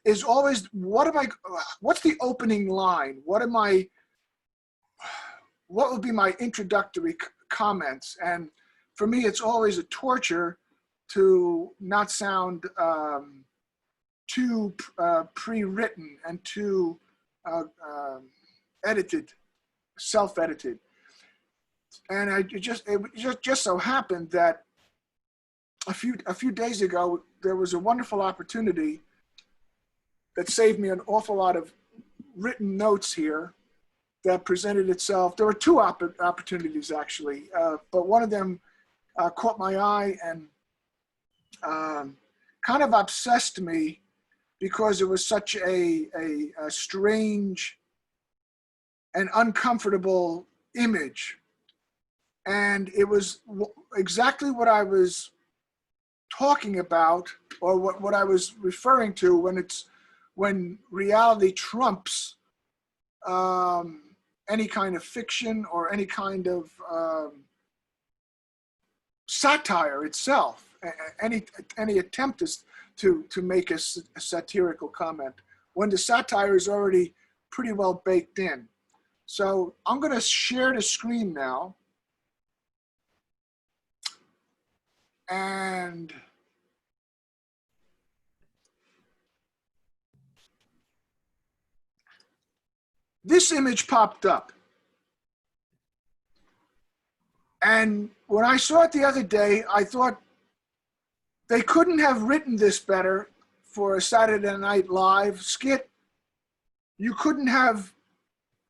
is always, what's the opening line? What would be my introductory comments? And for me, it's always a torture to not sound too pre-written and too edited, self-edited. And it just so happened that a few days ago, there was a wonderful opportunity that saved me an awful lot of written notes here that presented itself. There were two opportunities actually, but one of them caught my eye and kind of obsessed me because it was such a strange and uncomfortable image. And it was exactly what I was talking about, or what I was referring to when reality trumps any kind of fiction or any kind of satire itself, any attempt to make a satirical comment, when the satire is already pretty well baked in. So I'm going to share the screen now. And this image popped up. And when I saw it the other day, I thought they couldn't have written this better for a Saturday Night Live skit. You couldn't have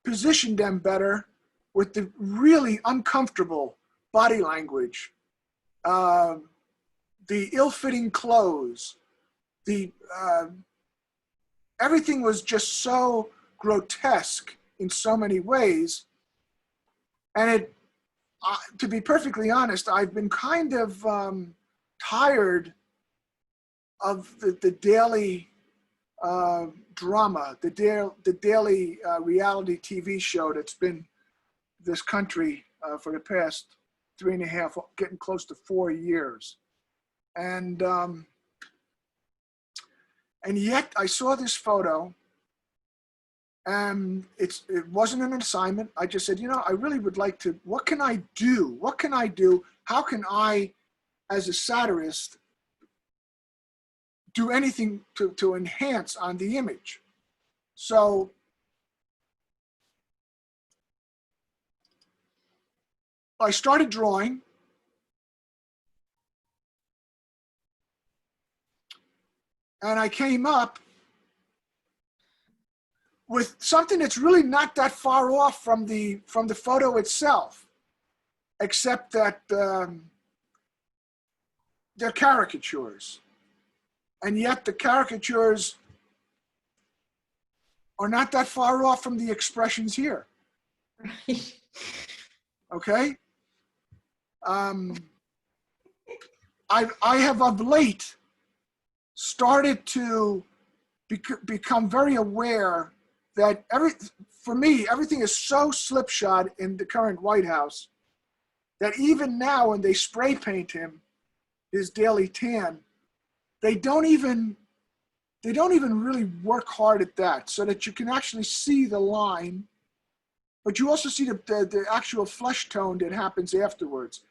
positioned them better with the really uncomfortable body language, the ill-fitting clothes, everything was just so grotesque in so many ways. And to be perfectly honest, I've been kind of tired of the daily drama, the daily reality TV show that's been this country for the past 3.5, getting close to 4 years. And yet I saw this photo, and it wasn't an assignment. I just said, you know, I really would like to, what can I do? What can I do? How can I, as a satirist, do anything to enhance on the image? So I started drawing. And I came up with something that's really not that far off from the photo itself, except that they're caricatures. And yet the caricatures are not that far off from the expressions here. Okay? I have of late started to become very aware that for me, everything is so slipshod in the current White House that even now when they spray paint him, his daily tan, they don't even really work hard at that, so that you can actually see the line, but you also see the actual flesh tone that happens afterwards.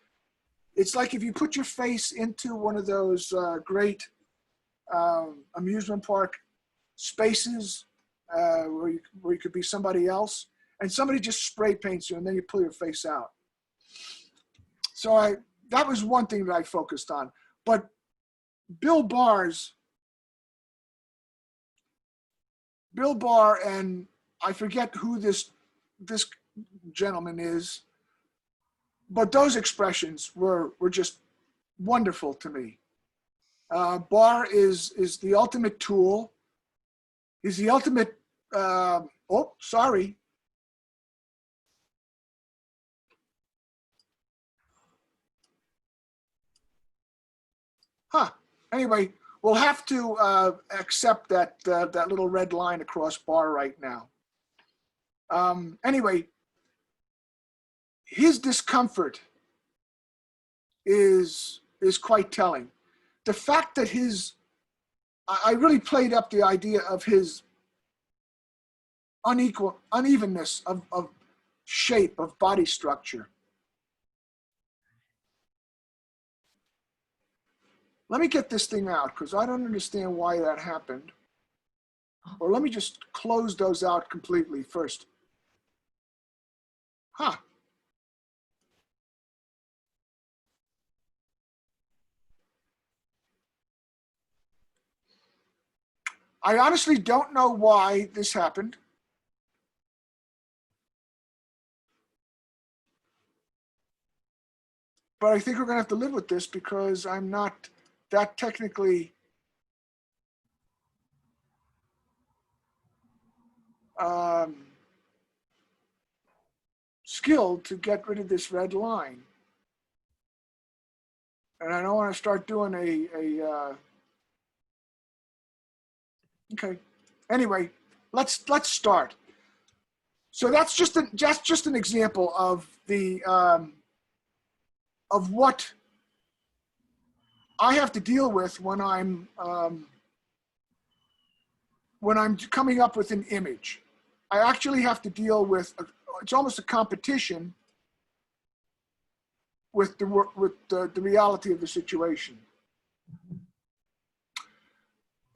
It's like if you put your face into one of those great amusement park spaces where you could be somebody else, and somebody just spray paints you, and then you pull your face out. So that was one thing that I focused on. But Bill Barr, and I forget who this gentleman is, but those expressions were just wonderful to me. Barr is the ultimate tool. He's the ultimate, oh, sorry. Huh, anyway, we'll have to accept that little red line across Barr right now. Anyway, his discomfort is quite telling. The fact that his I really played up the idea of his unevenness of shape, of body structure. Let me get this thing out because I don't understand why that happened. Or let me just close those out completely first. Huh. I honestly don't know why this happened. But I think we're going to have to live with this because I'm not that technically skilled to get rid of this red line. And I don't want to start doing okay. Anyway, let's start. So that's just an example of the of what I have to deal with when I'm coming up with an image. I actually have to deal with it's almost a competition with the reality of the situation.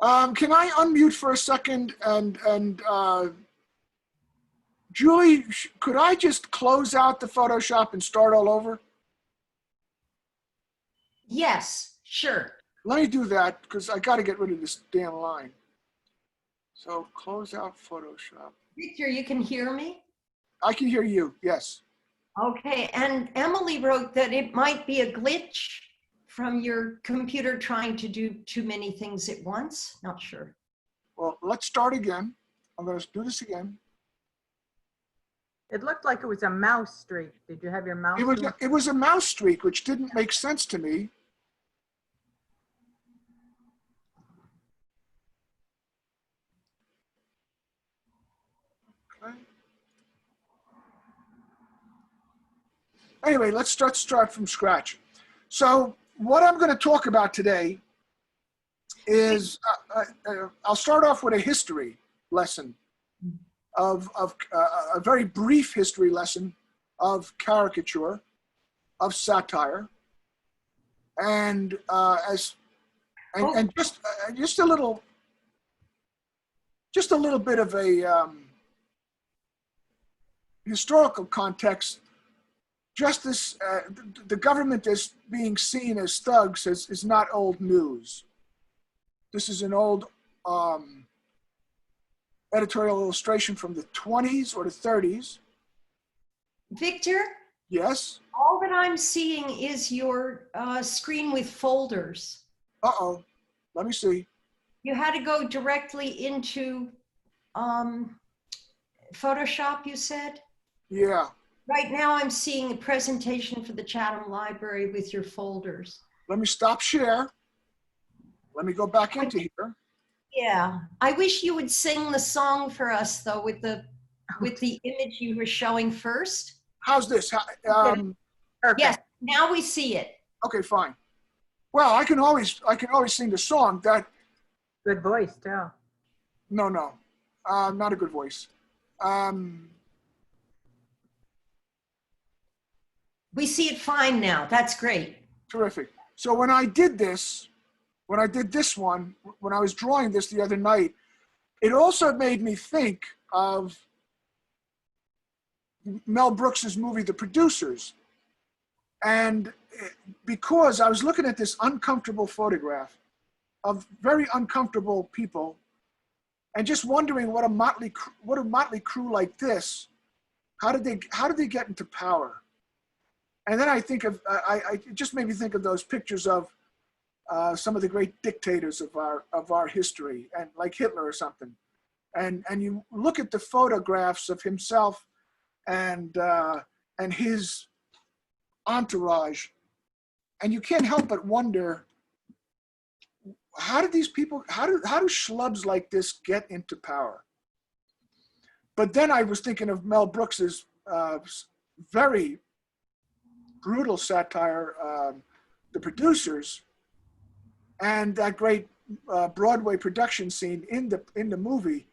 Can I unmute for a second and Julie, could I just close out the Photoshop and start all over? Yes, sure. Let me do that because I got to get rid of this damn line. So close out Photoshop. Victor, you can hear me? I can hear you, yes. Okay, and Emily wrote that it might be a glitch from your computer trying to do too many things at once. Not sure. Well, let's start again. I'm going to do this again. It looked like it was a mouse streak. Did you have your mouse? It was a mouse streak, which didn't make sense to me. Okay. Anyway, let's start from scratch. So what I'm going to talk about today is, I'll start off with a history lesson of a very brief history lesson of caricature, of satire, and just a little bit of a historical context. Just this, the government as being seen as thugs is not old news. This is an old editorial illustration from the 20s or the 30s. Victor? Yes? All that I'm seeing is your screen with folders. Uh-oh. Let me see. You had to go directly into Photoshop, you said? Yeah. Right now I'm seeing a presentation for the Chatham Library with your folders. Let me stop share. Let me go back into here. Yeah, I wish you would sing the song for us though with the image you were showing first. How's this? Yes, now we see it. Okay, fine. Well, I can always sing the song. That Good voice too. no, not a good voice. We see it fine now. That's great. Terrific. So when I did this one, when I was drawing this the other night, it also made me think of Mel Brooks's movie, The Producers. And because I was looking at this uncomfortable photograph of very uncomfortable people and just wondering what a motley crew like this, how did they get into power? And then I think of, it just made me think of those pictures of some of the great dictators of our history, and like Hitler or something. And you look at the photographs of himself and his entourage, and you can't help but wonder, how do schlubs like this get into power? But then I was thinking of Mel Brooks's very brutal satire, The Producers, and that great Broadway production scene in the movie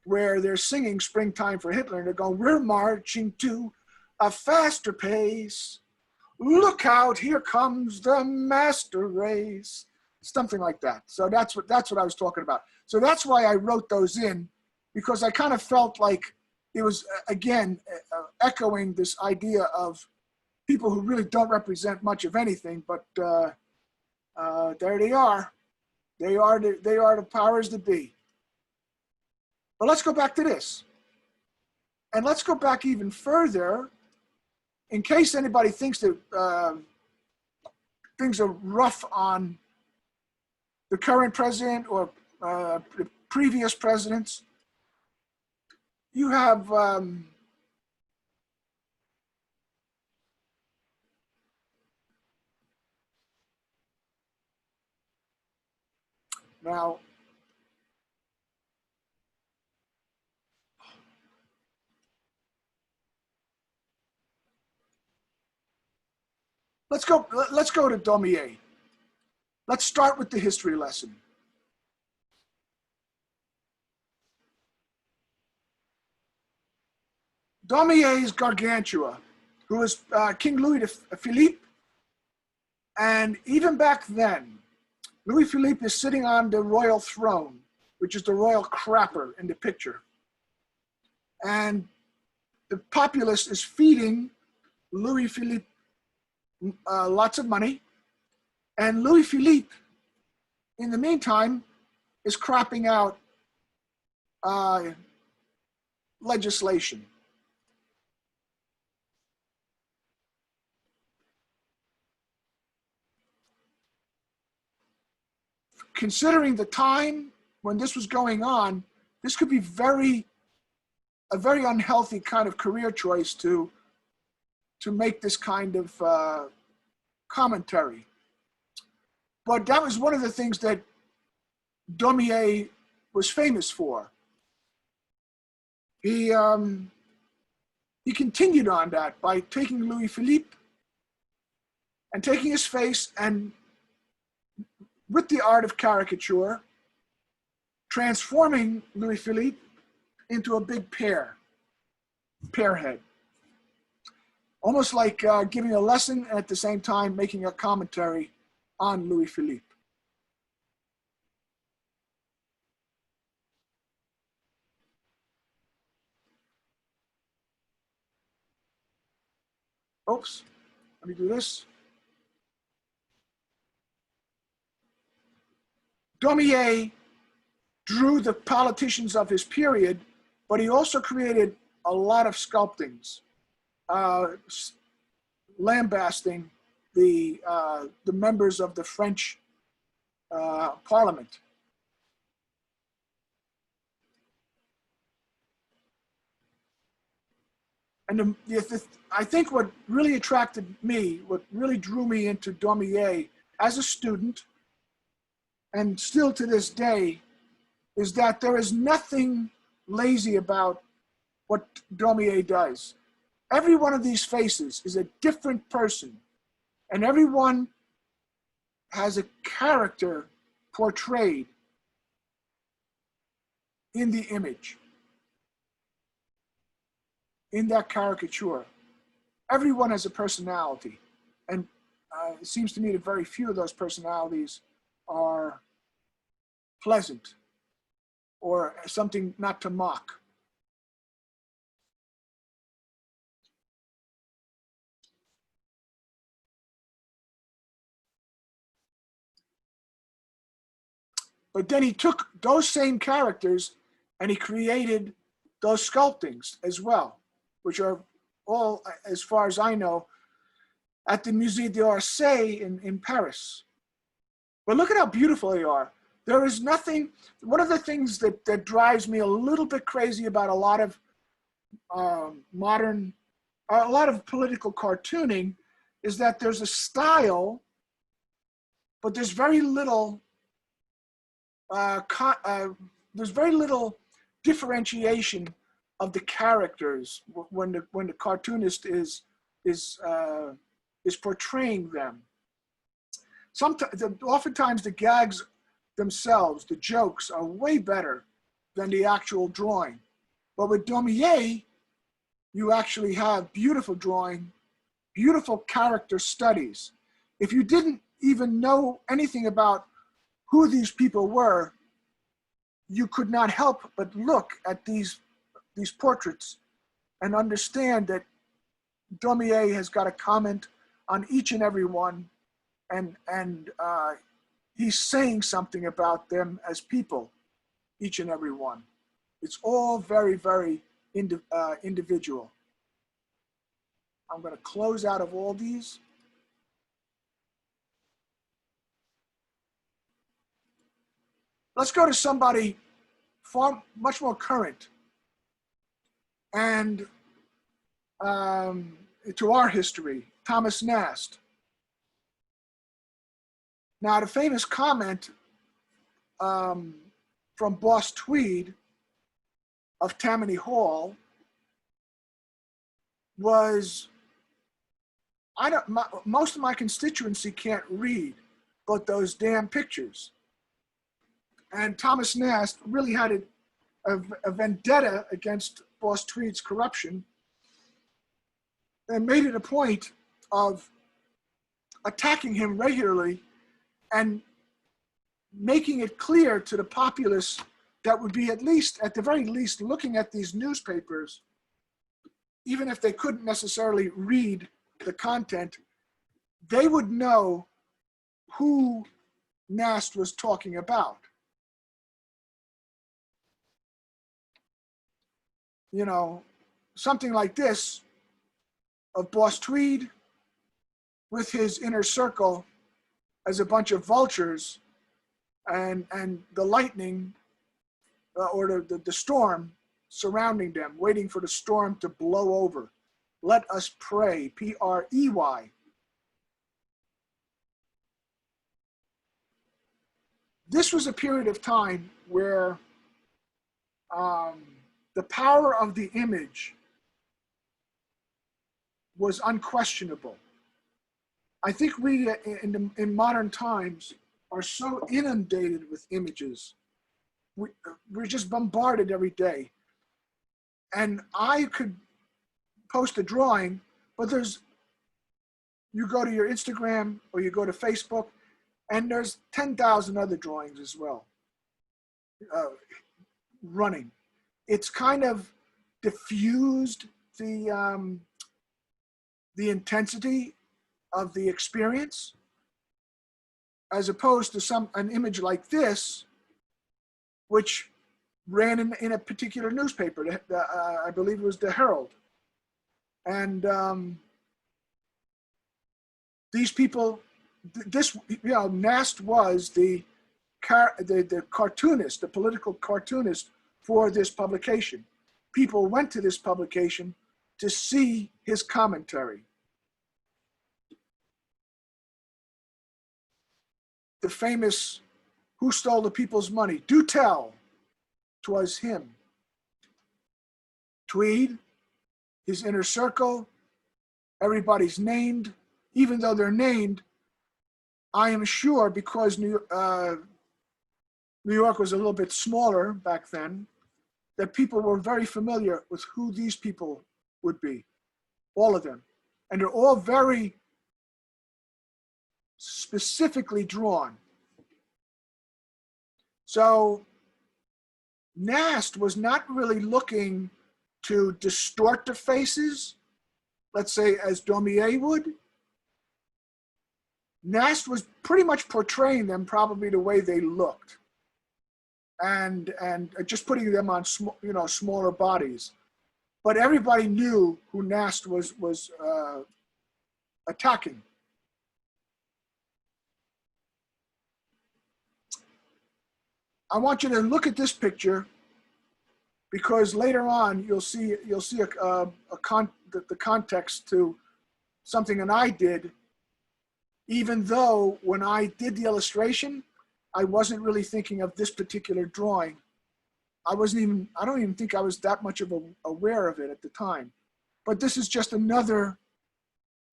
where they're singing "Springtime for Hitler" and they're going, "We're marching to a faster pace. Look out, here comes the master race." Something like that. So that's what I was talking about. So that's why I wrote those in, because I kind of felt like it was, again, echoing this idea of people who really don't represent much of anything, but there they are. They are the powers that be. But let's go back to this. And let's go back even further, in case anybody thinks that things are rough on the current president or the previous presidents. You have now, let's go to Daumier. Let's start with the history lesson. Daumier's Gargantua, who was King Louis Philippe, and even back then, Louis Philippe is sitting on the royal throne, which is the royal crapper in the picture. And the populace is feeding Louis Philippe lots of money. And Louis Philippe, in the meantime, is cropping out legislation. Considering the time when this was going on, this could be a very unhealthy kind of career choice to make this kind of commentary. But that was one of the things that Daumier was famous for. He continued on that by taking Louis Philippe and taking his face and, with the art of caricature, transforming Louis Philippe into a big pear head. Almost like giving a lesson and at the same time making a commentary on Louis Philippe. Oops, let me do this. Daumier drew the politicians of his period, but he also created a lot of sculptings, lambasting the members of the French Parliament. And I think what really attracted me, what really drew me into Daumier as a student, and still to this day, is that there is nothing lazy about what Daumier does. Every one of these faces is a different person, and everyone has a character portrayed in the image, in that caricature. Everyone has a personality, and it seems to me that very few of those personalities are pleasant or something not to mock. But then he took those same characters and he created those sculptings as well, which are all, as far as I know, at the Musée d'Orsay in Paris. But look at how beautiful they are. There is nothing, one of the things that drives me a little bit crazy about a lot of a lot of political cartooning is that there's a style, but there's very little differentiation of the characters when the cartoonist is portraying them. Oftentimes the gags themselves, the jokes, are way better than the actual drawing. But with Daumier, you actually have beautiful drawing, beautiful character studies. If you didn't even know anything about who these people were, you could not help but look at these portraits and understand that Daumier has got a comment on each and every one, and he's saying something about them as people, each and every one. It's all very, very individual. I'm going to close out of all these. Let's go to somebody much more current and to our history, Thomas Nast. Now, the famous comment from Boss Tweed of Tammany Hall was, most of my constituency can't read, but those damn pictures. And Thomas Nast really had a vendetta against Boss Tweed's corruption and made it a point of attacking him regularly and making it clear to the populace that would be at the very least, looking at these newspapers, even if they couldn't necessarily read the content, they would know who Nast was talking about. You know, something like this of Boss Tweed with his inner circle as a bunch of vultures, and the lightning or the storm surrounding them, waiting for the storm to blow over. Let us pray, P-R-E-Y. This was a period of time where the power of the image was unquestionable. I think we, in modern times, are so inundated with images. We're just bombarded every day. And I could post a drawing, but you go to your Instagram or you go to Facebook, and there's 10,000 other drawings as well running. It's kind of diffused the intensity of the experience, as opposed to an image like this, which ran in a particular newspaper. I believe it was the Herald. And these people, Nast was the cartoonist, the political cartoonist for this publication. People went to this publication to see his commentary. The famous, "Who stole the people's money? Do tell, 'twas him." Tweed, his inner circle, everybody's named. Even though they're named, I am sure, because New York was a little bit smaller back then, that people were very familiar with who these people would be, all of them. And they're all very specifically drawn. So Nast was not really looking to distort the faces, let's say as Daumier would. Nast was pretty much portraying them probably the way they looked, and just putting them on smaller bodies. But everybody knew who Nast was attacking. I want you to look at this picture, because later on you'll see the context to something that I did. Even though when I did the illustration, I wasn't really thinking of this particular drawing. I don't even think I was that much aware of it at the time. But this is just another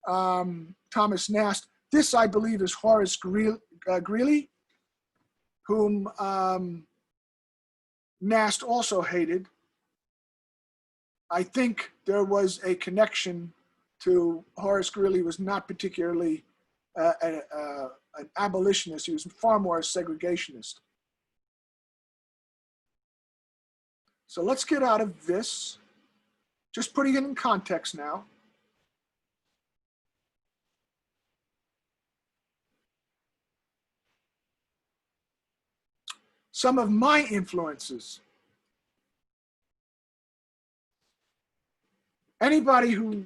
Thomas Nast. This, I believe, is Horace Greeley. whom Nast also hated. I think there was a connection to Horace Greeley was not particularly an abolitionist. He was far more a segregationist. So let's get out of this. Just putting it in context now. Some of my influences. Anybody who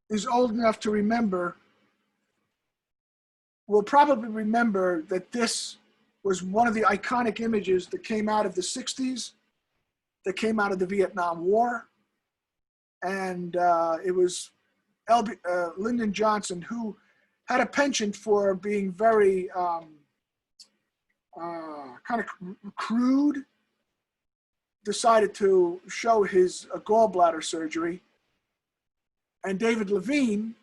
is old enough to remember will probably remember that this was one of the iconic images that came out of the 60s, that came out of the Vietnam War. And it was Lyndon Johnson, who had a penchant for being very kind of crude, decided to show his gallbladder surgery. And David Levine,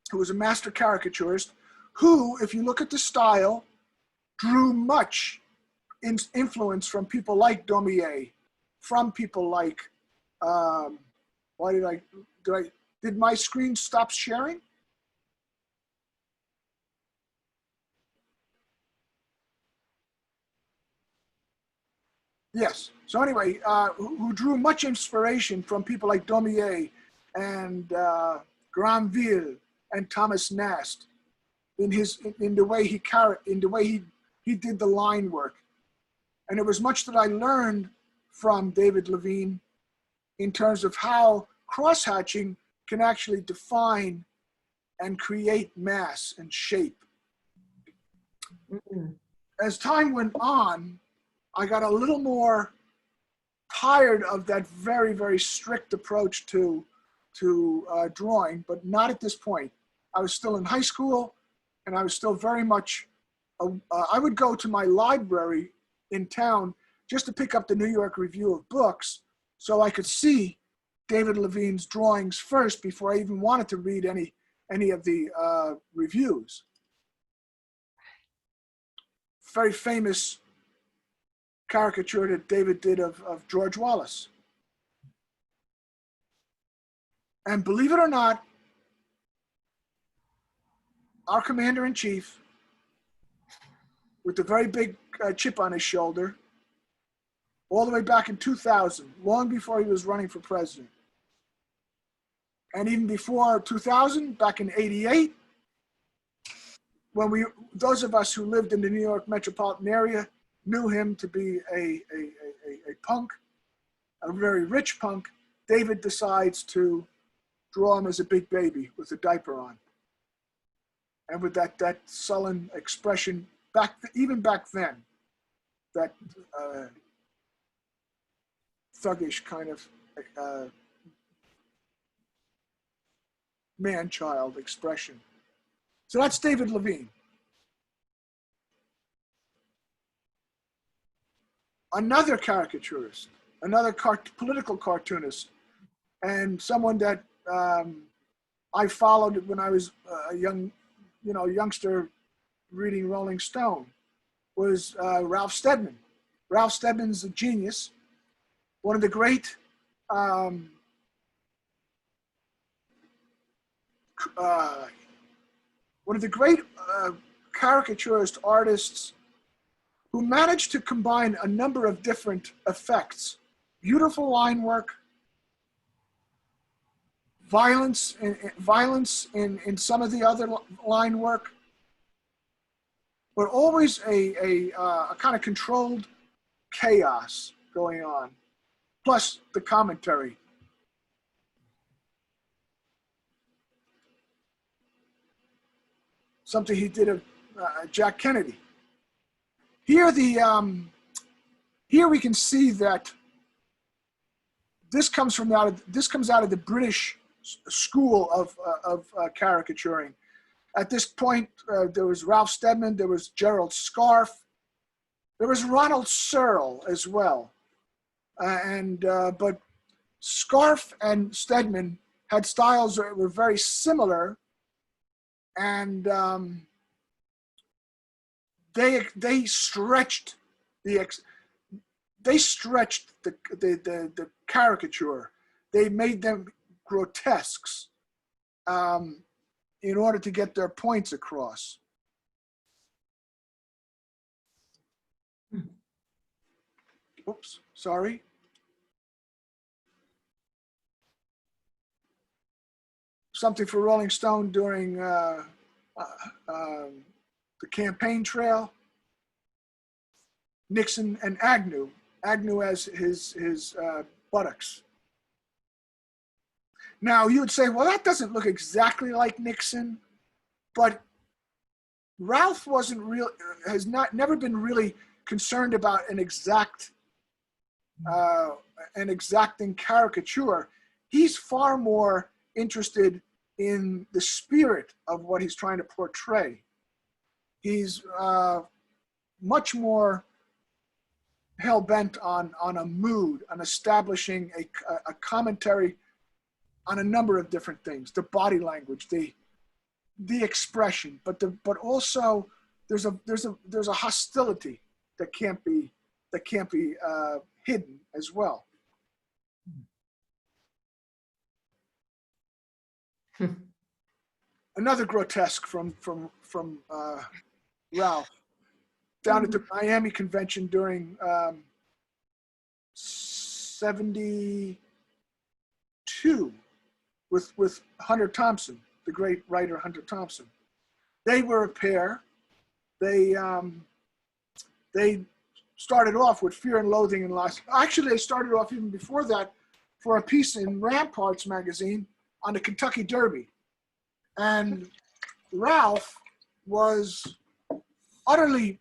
who was a master caricaturist, who, if you look at the style, drew much influence from people like Daumier, from people like, did my screen stop sharing? Yes. So anyway, who drew much inspiration from people like Daumier and Granville and Thomas Nast in the way he did the line work. And it was much that I learned from David Levine in terms of how crosshatching can actually define and create mass and shape. Mm-hmm. As time went on, I got a little more tired of that very, very strict approach to drawing, but not at this point. I was still in high school, and I was still very much, I would go to my library in town just to pick up the New York Review of Books so I could see David Levine's drawings first before I even wanted to read any of the reviews. Very famous caricature that David did of George Wallace. And believe it or not, our commander-in-chief, with the very big chip on his shoulder, all the way back in 2000, long before he was running for president. And even before 2000, back in '88, when those of us who lived in the New York metropolitan area knew him to be a punk, a very rich punk, David decides to draw him as a big baby with a diaper on. And with that sullen expression, even back then, that thuggish kind of man-child expression. So that's David Levine. Another caricaturist, another political cartoonist, and someone that I followed when I was a youngster reading Rolling Stone, was Ralph Steadman. Ralph Steadman's a genius, one of the great caricaturist artists who managed to combine a number of different effects: beautiful line work, violence in some of the other line work, but always a kind of controlled chaos going on, plus the commentary. Something he did of Jack Kennedy. Here we can see that this comes out of the British school of caricaturing. At this point, there was Ralph Steadman, there was Gerald Scarfe, there was Ronald Searle as well, but Scarfe and Steadman had styles that were very similar, and they stretched the caricature. They made them grotesques in order to get their points across. Oops, sorry. Something for Rolling Stone during the campaign trail. Nixon and Agnew. Agnew as his buttocks. Now you would say, well, that doesn't look exactly like Nixon, but Ralph wasn't real, never been really concerned about an exacting caricature. He's far more interested in the spirit of what he's trying to portray. He's much more hell-bent on a mood, on establishing a commentary on a number of different things: the body language, the expression, but also there's a hostility that can't be hidden as well. Another grotesque from Ralph, down at the Miami convention during 72 with Hunter Thompson, the great writer Hunter Thompson. They were a pair. They started off with Fear and Loathing in Las. Actually, they started off even before that for a piece in Ramparts magazine on the Kentucky Derby. And Ralph was utterly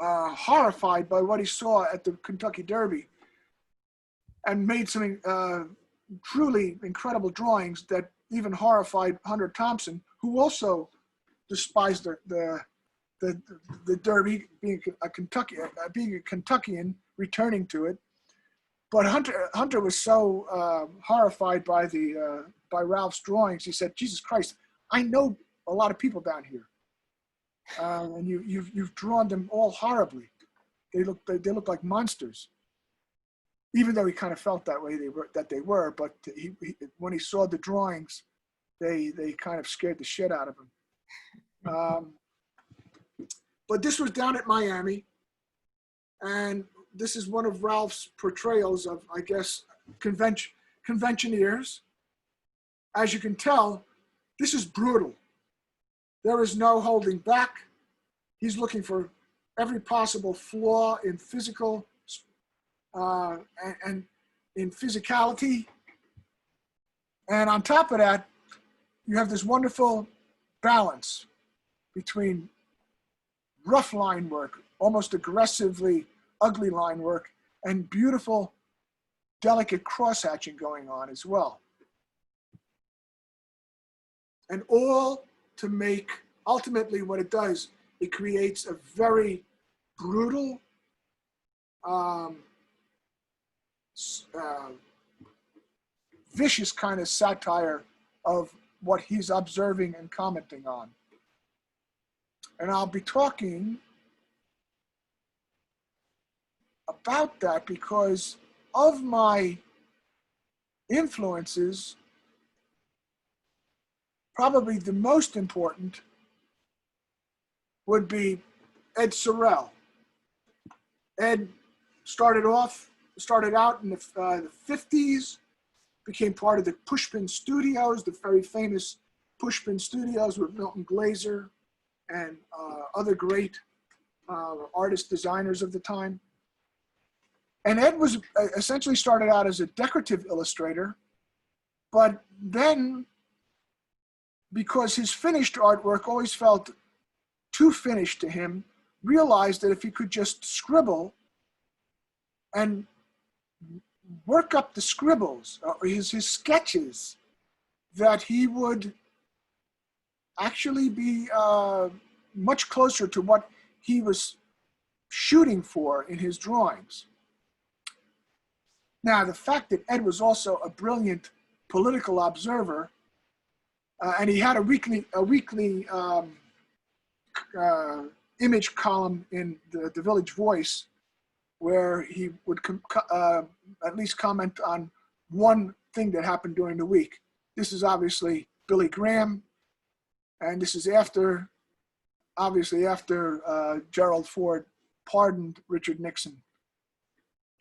horrified by what he saw at the Kentucky Derby, and made some truly incredible drawings that even horrified Hunter Thompson, who also despised the Derby, being a Kentuckian returning to it. But Hunter was so horrified by Ralph's drawings, he said, "Jesus Christ, I know a lot of people down here, and you've drawn them all horribly. They look like monsters." Even though he kind of felt that way they were, but when he saw the drawings, they kind of scared the shit out of him. But this was down at Miami, and this is one of Ralph's portrayals of, I guess, conventioneers. As you can tell, this is brutal. There is no holding back. He's looking for every possible flaw in physical and in physicality. And on top of that, you have this wonderful balance between rough line work, almost aggressively ugly line work, and beautiful, delicate cross-hatching going on as well. And all to make, ultimately what it does, it creates a very brutal, vicious kind of satire of what he's observing and commenting on. And I'll be talking about that because of my influences. Probably the most important would be Ed Sorel. Ed started out in the 50s, became part of the Pushpin Studios, the very famous Pushpin Studios with Milton Glaser and other great artist designers of the time. And Ed was essentially started out as a decorative illustrator, but then, because his finished artwork always felt too finished to him, realized that if he could just scribble and work up the scribbles, or his sketches, that he would actually be much closer to what he was shooting for in his drawings. Now, the fact that Ed was also a brilliant political observer, and he had a weekly image column in the Village Voice, where he would at least comment on one thing that happened during the week. This is obviously Billy Graham, and this is obviously after Gerald Ford pardoned Richard Nixon.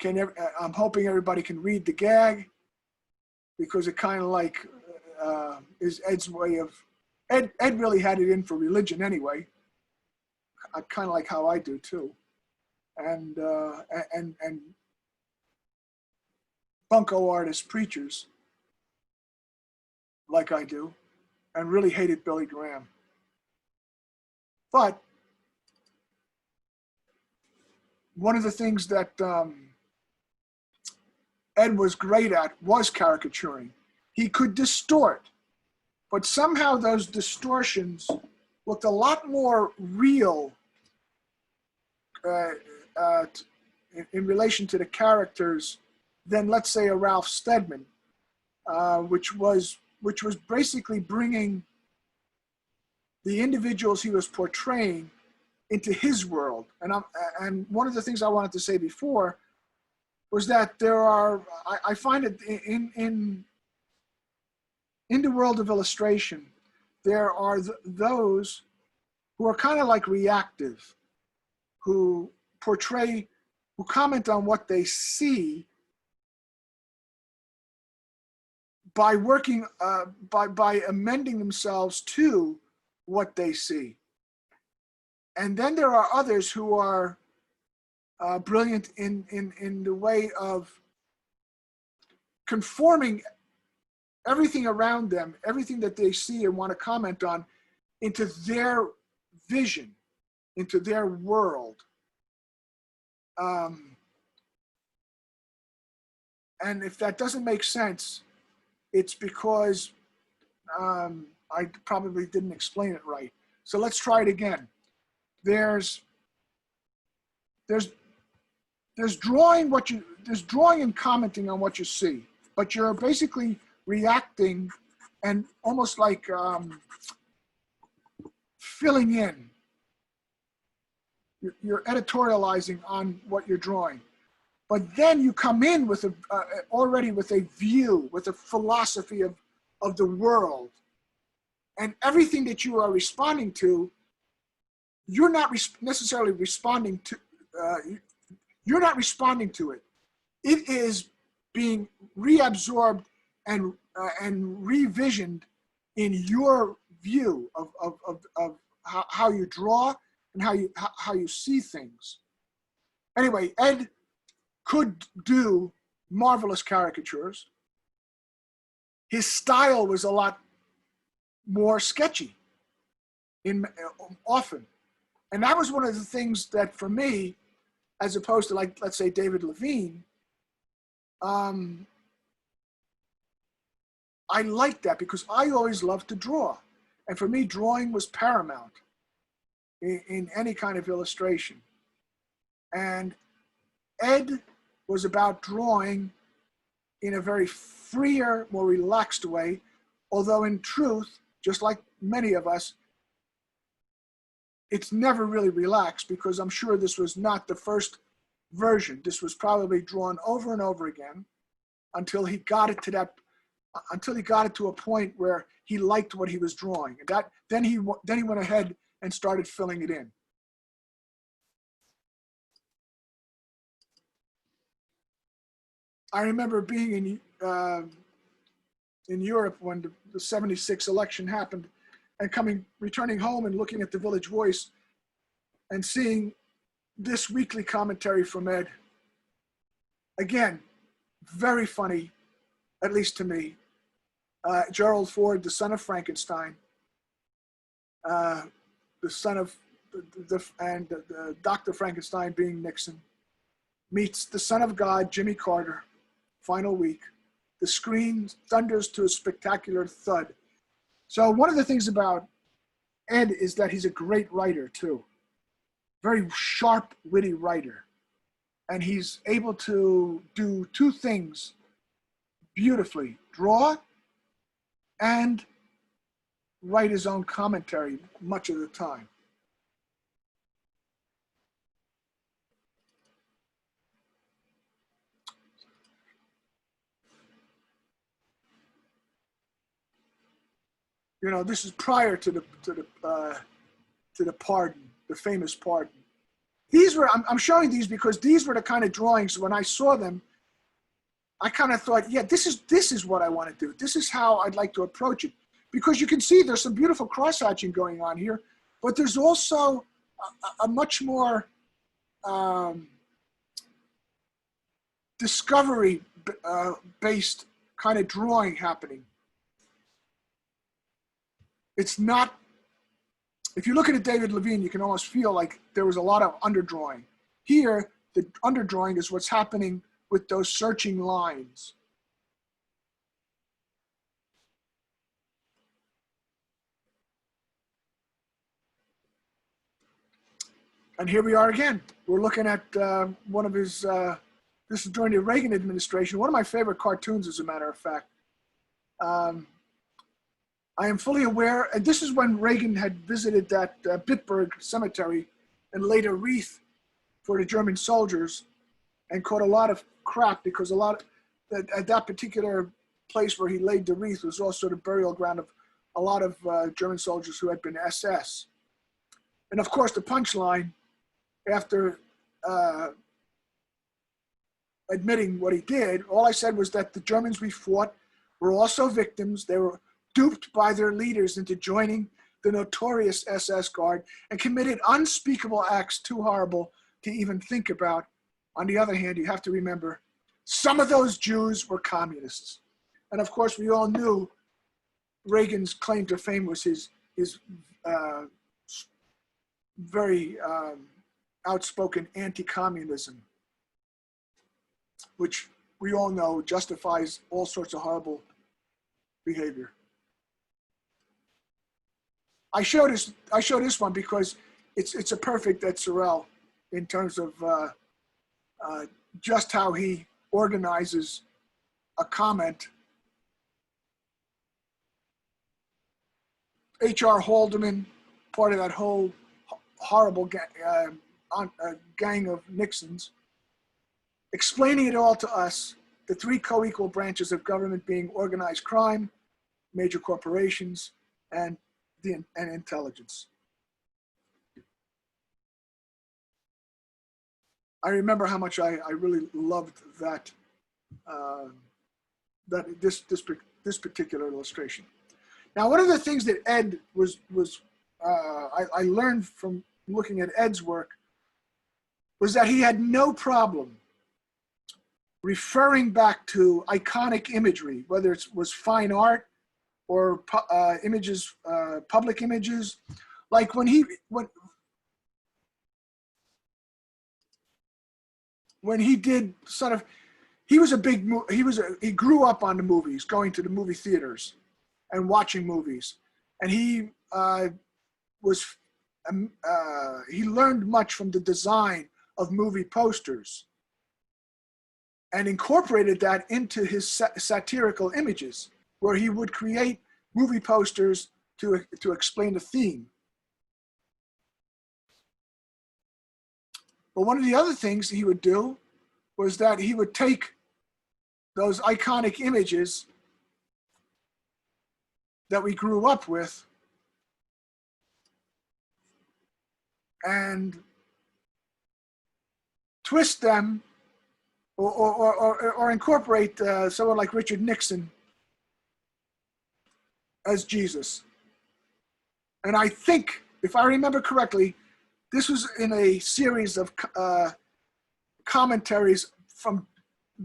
I'm hoping everybody can read the gag, because it kind of like is Ed's way of, Ed really had it in for religion anyway. I kind of like how I do too. And bunko artist preachers like I do, and really hated Billy Graham. But one of the things that Ed was great at was caricaturing. He could distort, but somehow those distortions looked a lot more real in relation to the characters than, let's say, a Ralph Steadman, which was basically bringing the individuals he was portraying into his world. And one of the things I wanted to say before was that I find it in the world of illustration, there are those who are kind of like reactive, who comment on what they see by working, by amending themselves to what they see. And then there are others who are brilliant in the way of conforming everything around them, everything that they see and want to comment on, into their vision, into their world. And if that doesn't make sense, it's because I probably didn't explain it right. So let's try it again. There's drawing and commenting on what you see, but you're basically reacting and almost like filling in. You're editorializing on what you're drawing, but then you come in with already with a view, with a philosophy of the world, and everything that you are responding to, you're not necessarily responding to. You're not responding to it. It is being reabsorbed and revisioned in your view of how you draw and how you see things. Anyway, Ed could do marvelous caricatures. His style was a lot more sketchy often. And that was one of the things that, for me, as opposed to, like, let's say, David Levine, I liked that because I always loved to draw. And for me, drawing was paramount in any kind of illustration. And Ed was about drawing in a very freer, more relaxed way, although in truth, just like many of us, it's never really relaxed, because I'm sure this was not the first version. This was probably drawn over and over again until he got it to a point where he liked what he was drawing. And then he went ahead and started filling it in. I remember being in Europe when the 76 election happened, and returning home and looking at the Village Voice and seeing this weekly commentary from Ed. Again, very funny, at least to me. Gerald Ford, the son of Frankenstein, the son of Dr. Frankenstein being Nixon, meets the son of God, Jimmy Carter, final week. The screen thunders to a spectacular thud. So one of the things about Ed is that he's a great writer too. Very sharp, witty writer. And he's able to do two things beautifully: draw and write his own commentary much of the time. You know, this is prior to the pardon, the famous pardon. These were, I'm showing these because these were the kind of drawings when I saw them, I kind of thought, yeah, this is what I want to do. This is how I'd like to approach it. Because you can see there's some beautiful cross-hatching going on here, but there's also a much more discovery-based kind of drawing happening. It's not, if you look at it, David Levine, you can almost feel like there was a lot of underdrawing. Here, the underdrawing is what's happening with those searching lines. And here we are again. We're looking at one of his, this is during the Reagan administration, one of my favorite cartoons, as a matter of fact. I am fully aware, and this is when Reagan had visited that Bitburg cemetery and laid a wreath for the German soldiers and caught a lot of crap because at that particular place where he laid the wreath was also the burial ground of a lot of German soldiers who had been SS. And of course, the punchline, after admitting what he did, all I said was that the Germans we fought were also victims. They were duped by their leaders into joining the notorious SS Guard and committed unspeakable acts too horrible to even think about. On the other hand, you have to remember, some of those Jews were communists. And of course, we all knew Reagan's claim to fame was his very outspoken anti-communism, which we all know justifies all sorts of horrible behavior. I show this one because it's a perfect Ed Sorel in terms of just how he organizes a comment. H.R. Haldeman, part of that whole horrible gang of Nixons, explaining it all to us, the three co-equal branches of government being organized crime, major corporations, and intelligence. I remember how much I really loved that this particular illustration. Now, one of the things that Ed I learned from looking at Ed's work was that he had no problem referring back to iconic imagery, whether it was fine art or images, public images, like when he did sort of, he grew up on the movies, going to the movie theaters and watching movies, and he learned much from the design of movie posters and incorporated that into his satirical images, where he would create movie posters to explain the theme. But one of the other things he would do was that he would take those iconic images that we grew up with and twist them or incorporate someone like Richard Nixon as Jesus. And I think, if I remember correctly, this was in a series of commentaries from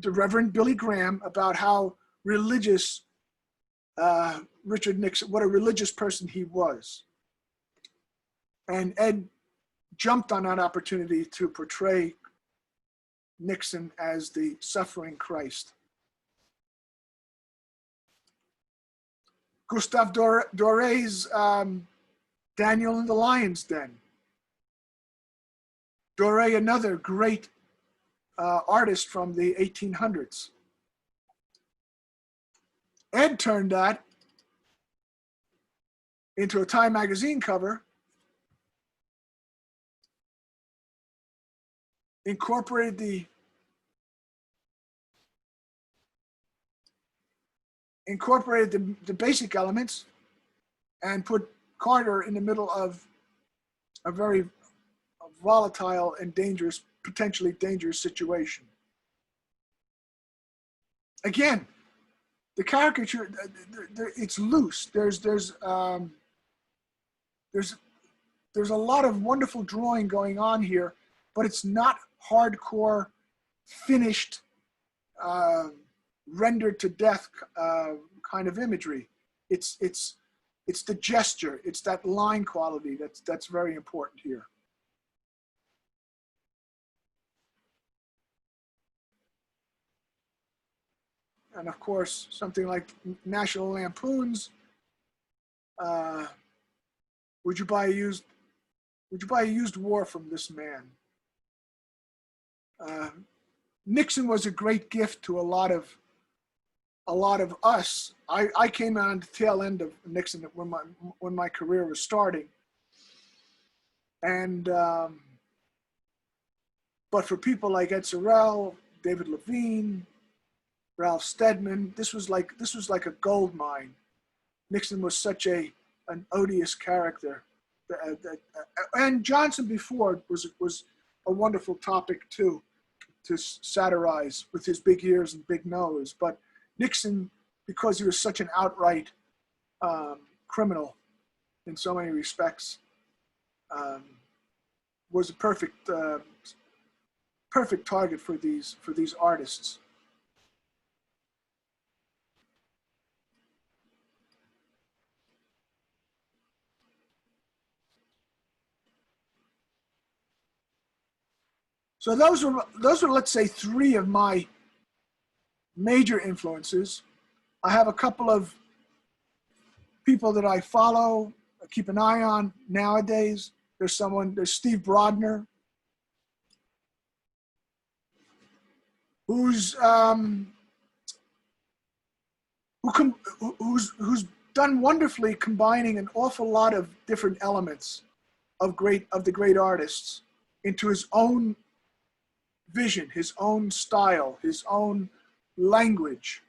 the Reverend Billy Graham about how religious Richard Nixon, what a religious person he was. And Ed jumped on that opportunity to portray Nixon as the suffering Christ. Gustave Doré's Daniel in the Lion's Den. Doré, another great artist from the 1800s. Ed turned that into a Time magazine cover, incorporated the basic elements, and put Carter in the middle of a very volatile and dangerous, potentially dangerous situation. Again, the caricature, it's loose. There's a lot of wonderful drawing going on here, but it's not hardcore, finished, rendered to death kind of imagery. It's the gesture. It's that line quality that's very important here. And of course, something like National Lampoon's, would you buy a used war from this man? Nixon was a great gift to a lot of us. I came on the tail end of Nixon when my career was starting, and but for people like Ed Sorel, David Levine, Ralph Steadman, this was like a gold mine. Nixon was such an odious character, and Johnson before was a wonderful topic too, to satirize with his big ears and big nose. But Nixon, because he was such an outright criminal in so many respects, was a perfect target for these artists. So those are, let's say, three of my major influences. I have a couple of people that I follow, I keep an eye on nowadays. There's Steve Brodner, who's done wonderfully, combining an awful lot of different elements of the great artists into his own vision, his own style, his own language.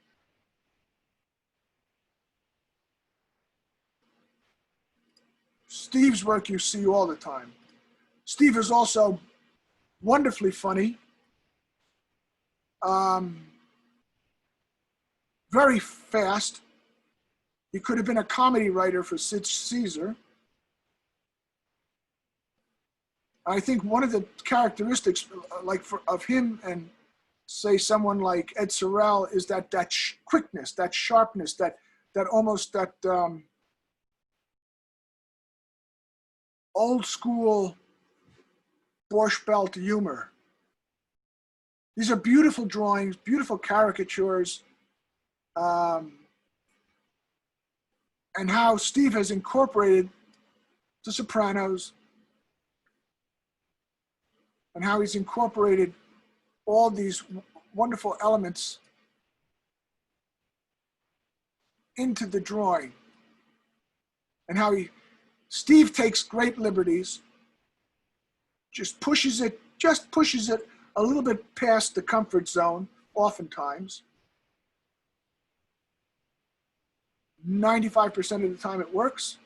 Steve's work you see all the time. Steve is also wonderfully funny, very fast. He could have been a comedy writer for Sid Caesar. I think one of the characteristics, of him and say someone like Ed Sorel, is that quickness, that sharpness, that old school Borscht Belt humor. These are beautiful drawings, beautiful caricatures, and how Steve has incorporated The Sopranos, and how he's incorporated all these wonderful elements into the drawing, and how Steve takes great liberties, just pushes it a little bit past the comfort zone, oftentimes. 95% of the time it works.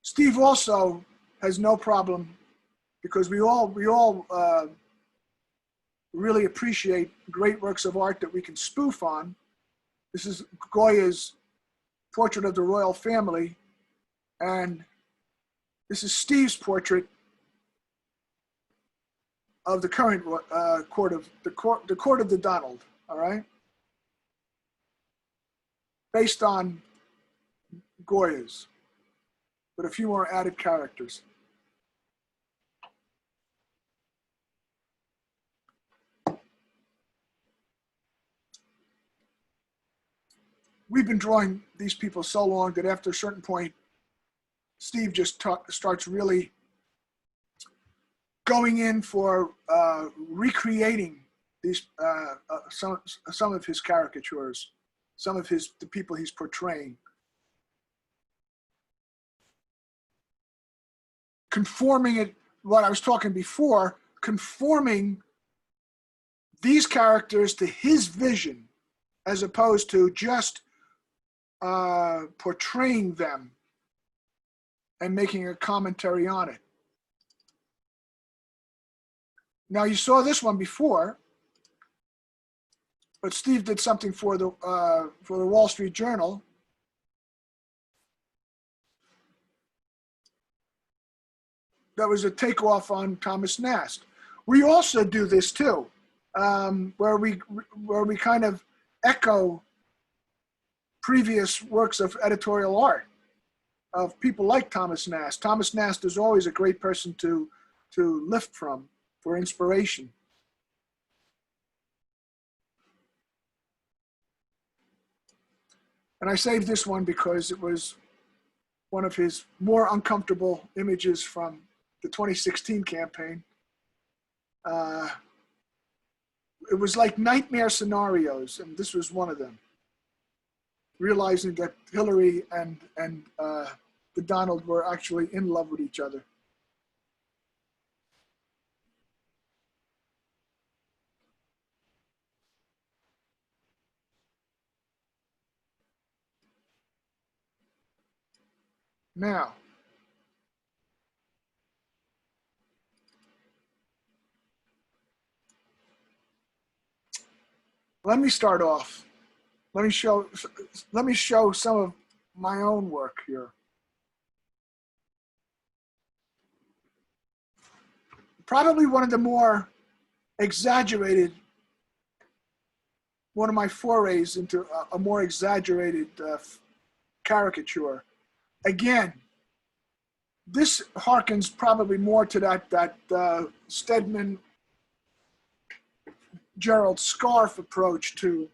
Steve also has no problem, because we all really appreciate great works of art that we can spoof on. This is Goya's Portrait of the Royal Family, and this is Steve's portrait of the current court of the Donald. All right, based on Goya's, with a few more added characters. We've been drawing these people so long that after a certain point, Steve just starts really going in for recreating these some of his caricatures, some of the people he's portraying, conforming it. What I was talking before, conforming these characters to his vision as opposed to just portraying them and making a commentary on it. Now, you saw this one before, but Steve did something for the Wall Street Journal. That was a takeoff on Thomas Nast. We also do this too, where we kind of echo previous works of editorial art of people like Thomas Nast. Thomas Nast is always a great person to lift from for inspiration. And I saved this one because it was one of his more uncomfortable images from the 2016 campaign. It was like nightmare scenarios, and this was one of them. Realizing that Hillary and the Donald were actually in love with each other. Now, let me start off. Let me show some of my own work here. Probably one of the more exaggerated, one of my forays into a more exaggerated caricature. Again, this harkens probably more to that Stedman Gerald Scarf approach to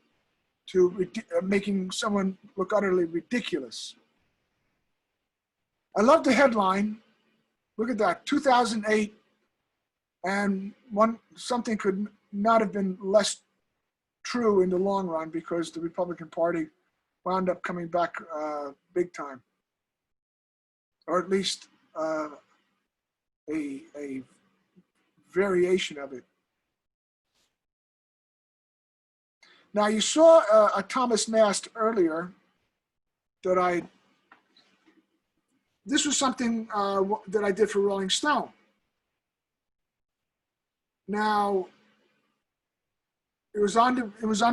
making someone look utterly ridiculous. I love the headline. Look at that, 2008, and something could not have been less true in the long run because the Republican Party wound up coming back big time, or at least a variation of it. Now, you saw a Thomas Nast earlier this was something that I did for Rolling Stone. Now, it was on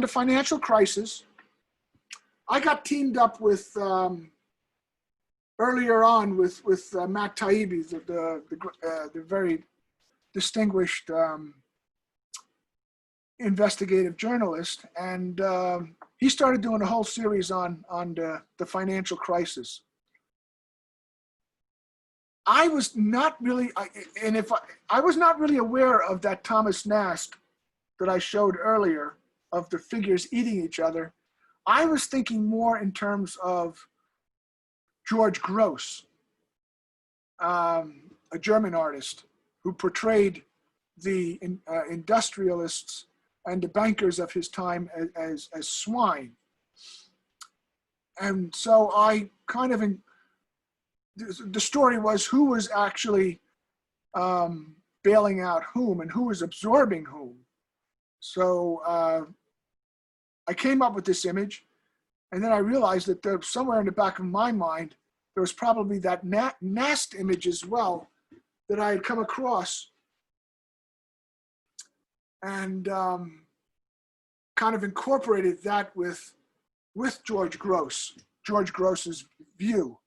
the financial crisis. I got teamed up with, earlier on with Matt Taibbi, the very distinguished investigative journalist, and he started doing a whole series on the financial crisis. I was not really, I was not really aware of that Thomas Nast that I showed earlier of the figures eating each other. I was thinking more in terms of George Gross, a German artist who portrayed the industrialists and the bankers of his time as swine. And so I kind of, the story was who was actually bailing out whom and who was absorbing whom. So I came up with this image, and then I realized that there, somewhere in the back of my mind, there was probably that Nast image as well that I had come across, and kind of incorporated that with George Gross's view.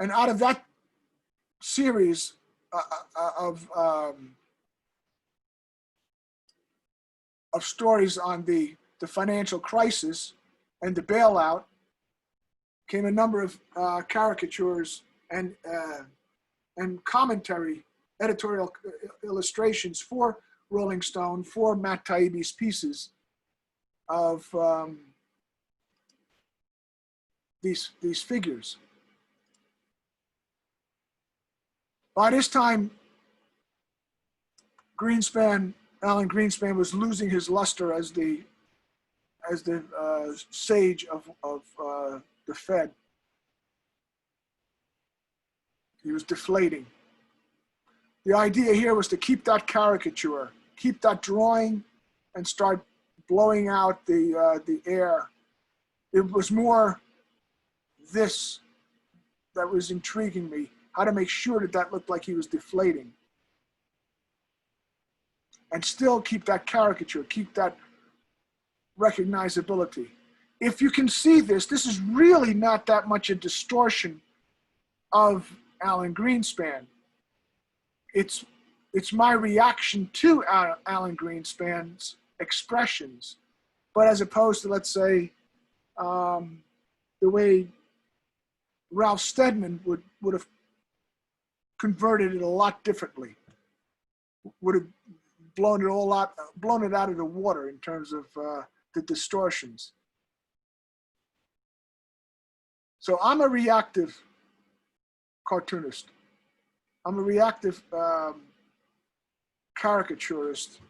And out of that series of stories on the financial crisis and the bailout came a number of caricatures and commentary, editorial illustrations for Rolling Stone, for Matt Taibbi's pieces of these figures. By this time, Alan Greenspan was losing his luster as the sage of the Fed. He was deflating. The idea here was to keep that caricature, keep that drawing, and start blowing out the air. It was more this that was intriguing me, how to make sure that that looked like he was deflating. And still keep that caricature, keep that recognizability. If you can see this, this is really not that much a distortion of Alan Greenspan. It's my reaction to Alan Greenspan's expressions, but as opposed to, let's say, the way Ralph Steadman would have converted it a lot differently, would have blown it out of the water in terms of the distortions. So I'm a reactive cartoonist. I'm a reactive caricaturist.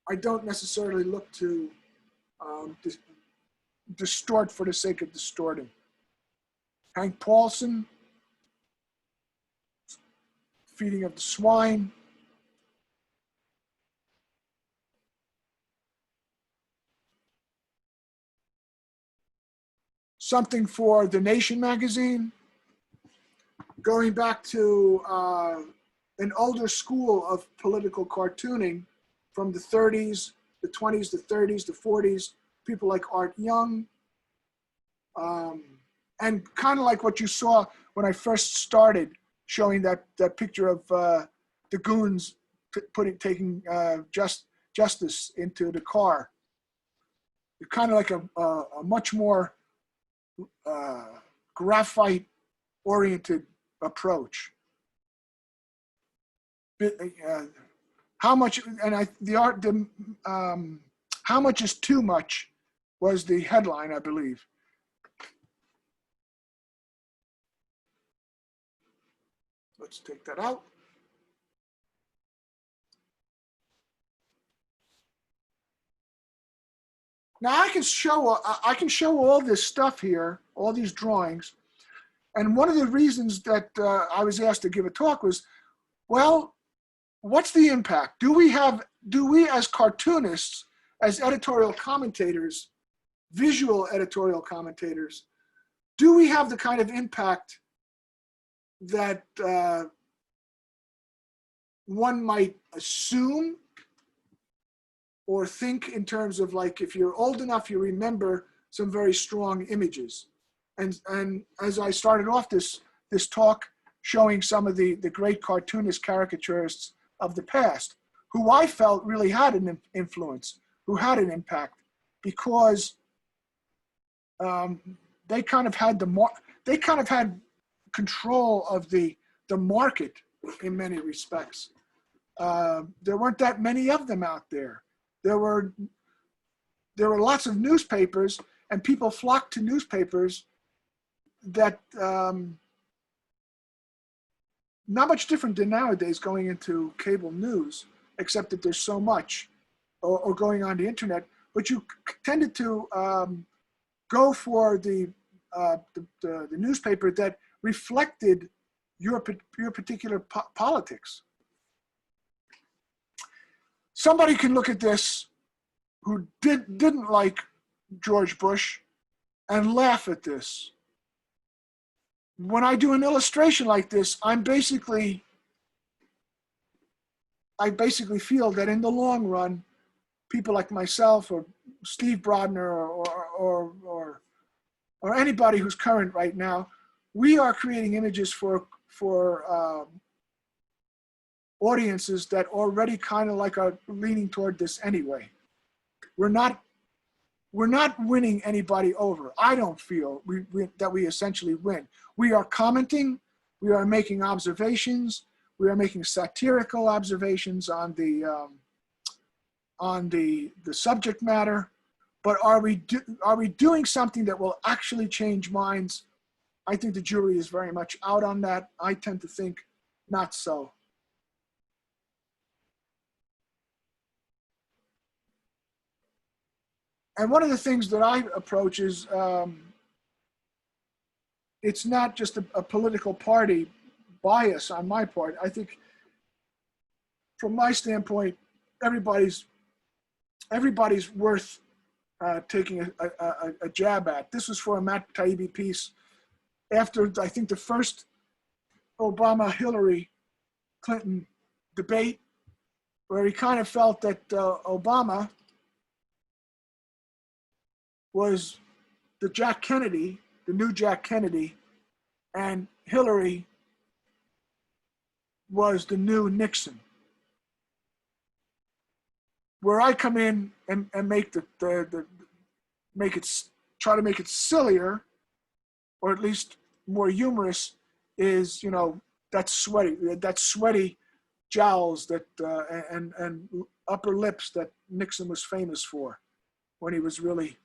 I don't necessarily look to distort for the sake of distorting. Hank Paulson, Feeding of the Swine. Something for The Nation magazine. Going back to an older school of political cartooning from the 30s, the 20s, the 30s, the 40s, people like Art Young, and kind of like what you saw when I first started showing that picture of the goons taking Justice into the car. Kind of like a much more graphite-oriented approach. How much, and how much is too much was the headline, I believe. Let's take that out. Now I can show all this stuff here, all these drawings, and one of the reasons that I was asked to give a talk was, well, what's the impact? Do we as cartoonists, as editorial commentators, visual editorial commentators, do we have the kind of impact that one might assume or think in terms of, like, if you're old enough, you remember some very strong images. And as I started off this talk showing some of the great cartoonist caricaturists of the past, who I felt really had an influence, who had an impact, because they kind of had control of the market in many respects. There weren't that many of them out there. There were lots of newspapers, and people flocked to newspapers that not much different than nowadays going into cable news, except that there's so much, or going on the internet. But you tended to go for the newspaper that reflected your particular politics. Somebody can look at this who didn't like George Bush and laugh at this. When I do an illustration like this, I basically feel that in the long run, people like myself or Steve Brodner or anybody who's current right now, we are creating images for audiences that already kind of like are leaning toward this anyway. We're not winning anybody over. I don't feel that we essentially win. We are commenting, we are making observations, we are making satirical observations on the subject matter, but are we doing something that will actually change minds? I think the jury is very much out on that. I tend to think not so. And one of the things that I approach is, it's not just a political party, bias on my part. I think from my standpoint, everybody's worth taking a jab at. This was for a Matt Taibbi piece after, I think, the first Obama-Hillary Clinton debate, where he kind of felt that Obama was the Jack Kennedy, the new Jack Kennedy, and Hillary was the new Nixon. Where I come in and make try to make it sillier, or at least more humorous, is, you know, that sweaty jowls that and upper lips that Nixon was famous for when he was really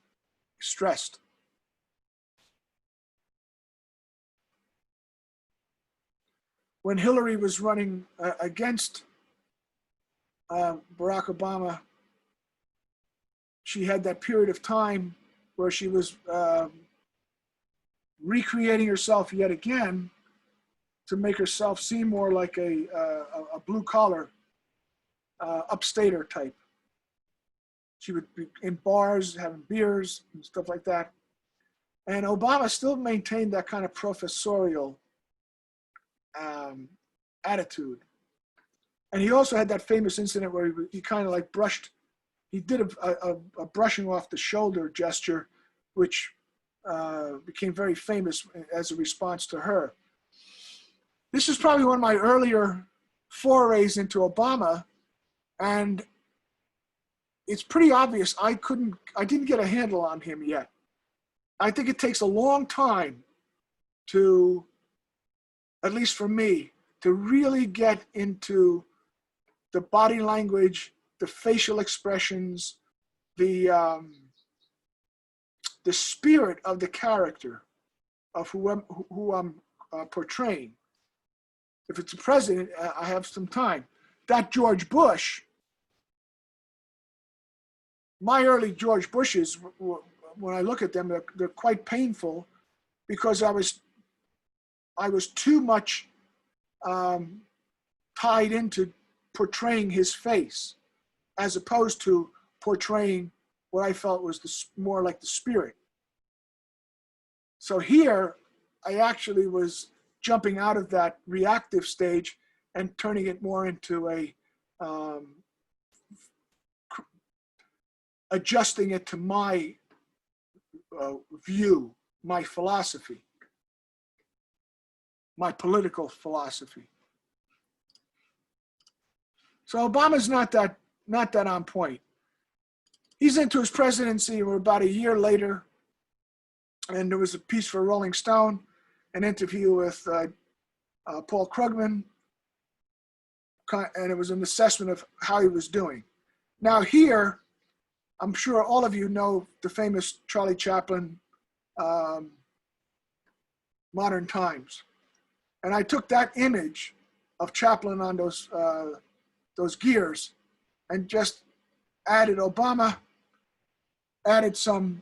stressed. When Hillary was running against Barack Obama, she had that period of time where she was recreating herself yet again to make herself seem more like a blue-collar upstater type. She would be in bars having beers and stuff like that. And Obama still maintained that kind of professorial attitude. And he also had that famous incident where he kind of like he did a brushing off the shoulder gesture, which became very famous as a response to her. This is probably one of my earlier forays into Obama, and it's pretty obvious I didn't get a handle on him yet. I think it takes a long time to, at least for me, to really get into the body language, the facial expressions, the spirit of the character of who I'm portraying. If it's a president, I have some time. That George Bush, my early George Bushes, when I look at them, they're quite painful, because I was too much tied into portraying his face, as opposed to portraying what I felt was more like the spirit. So here, I actually was jumping out of that reactive stage and turning it more into a adjusting it to my view, my philosophy, my political philosophy. So Obama's not that on point. He's into his presidency. We're about a year later, and there was a piece for Rolling Stone, an interview with Paul Krugman, and it was an assessment of how he was doing. Now here, I'm sure all of you know the famous Charlie Chaplin, Modern Times. And I took that image of Chaplin on those gears and just added Obama, added some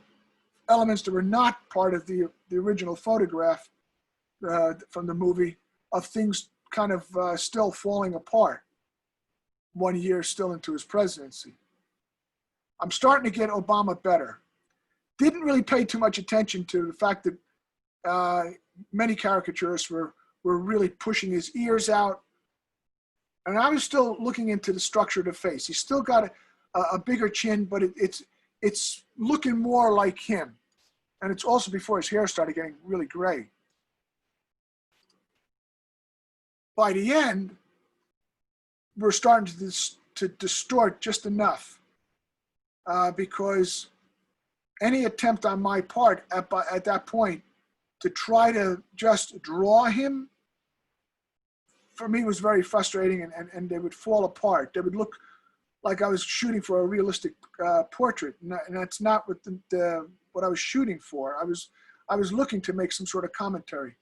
elements that were not part of the original photograph from the movie, of things kind of still falling apart 1 year still into his presidency. I'm starting to get Obama better. Didn't really pay too much attention to the fact that many caricaturists were really pushing his ears out. And I was still looking into the structure of the face. He's still got a bigger chin, but it's looking more like him. And it's also before his hair started getting really gray. By the end, we're starting to distort just enough, because any attempt on my part at that point to try to just draw him, for me, was very frustrating, and they would fall apart. They would look like I was shooting for a realistic portrait, and that's not what I was shooting for. I was looking to make some sort of commentary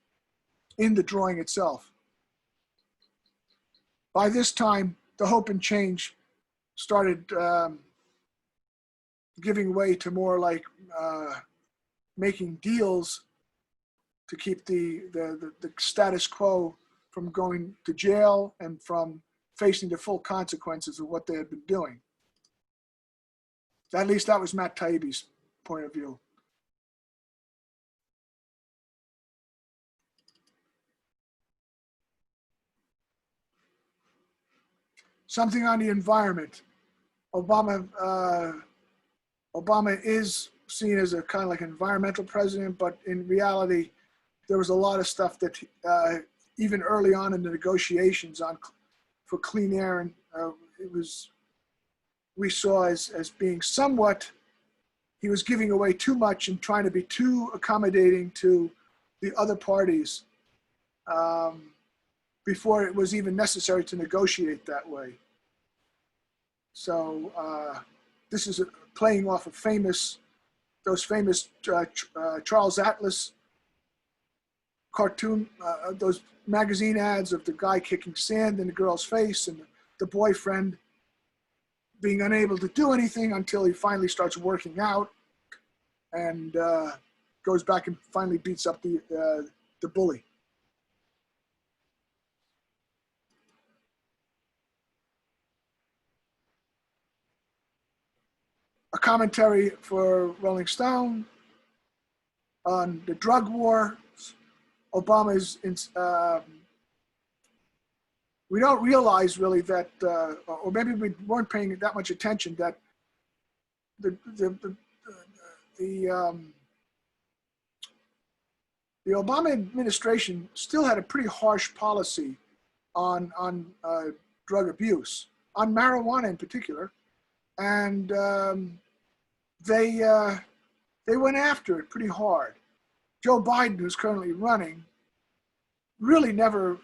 in the drawing itself. By this time, the hope and change started giving way to more like making deals to keep the status quo from going to jail and from facing the full consequences of what they had been doing. At least that was Matt Taibbi's point of view. Something on the environment. Obama is seen as a kind of like environmental president, but in reality, there was a lot of stuff that even early on in the negotiations for clean air, and we saw as being somewhat, he was giving away too much and trying to be too accommodating to the other parties before it was even necessary to negotiate that way. So this is playing off of those famous Charles Atlas cartoon, those magazine ads of the guy kicking sand in the girl's face and the boyfriend being unable to do anything until he finally starts working out and goes back and finally beats up the bully. A commentary for Rolling Stone on the drug war. Obama's, we don't realize really that, or maybe we weren't paying that much attention, that the Obama administration still had a pretty harsh policy on drug abuse, on marijuana in particular. And they went after it pretty hard. Joe Biden, who's currently running, really never,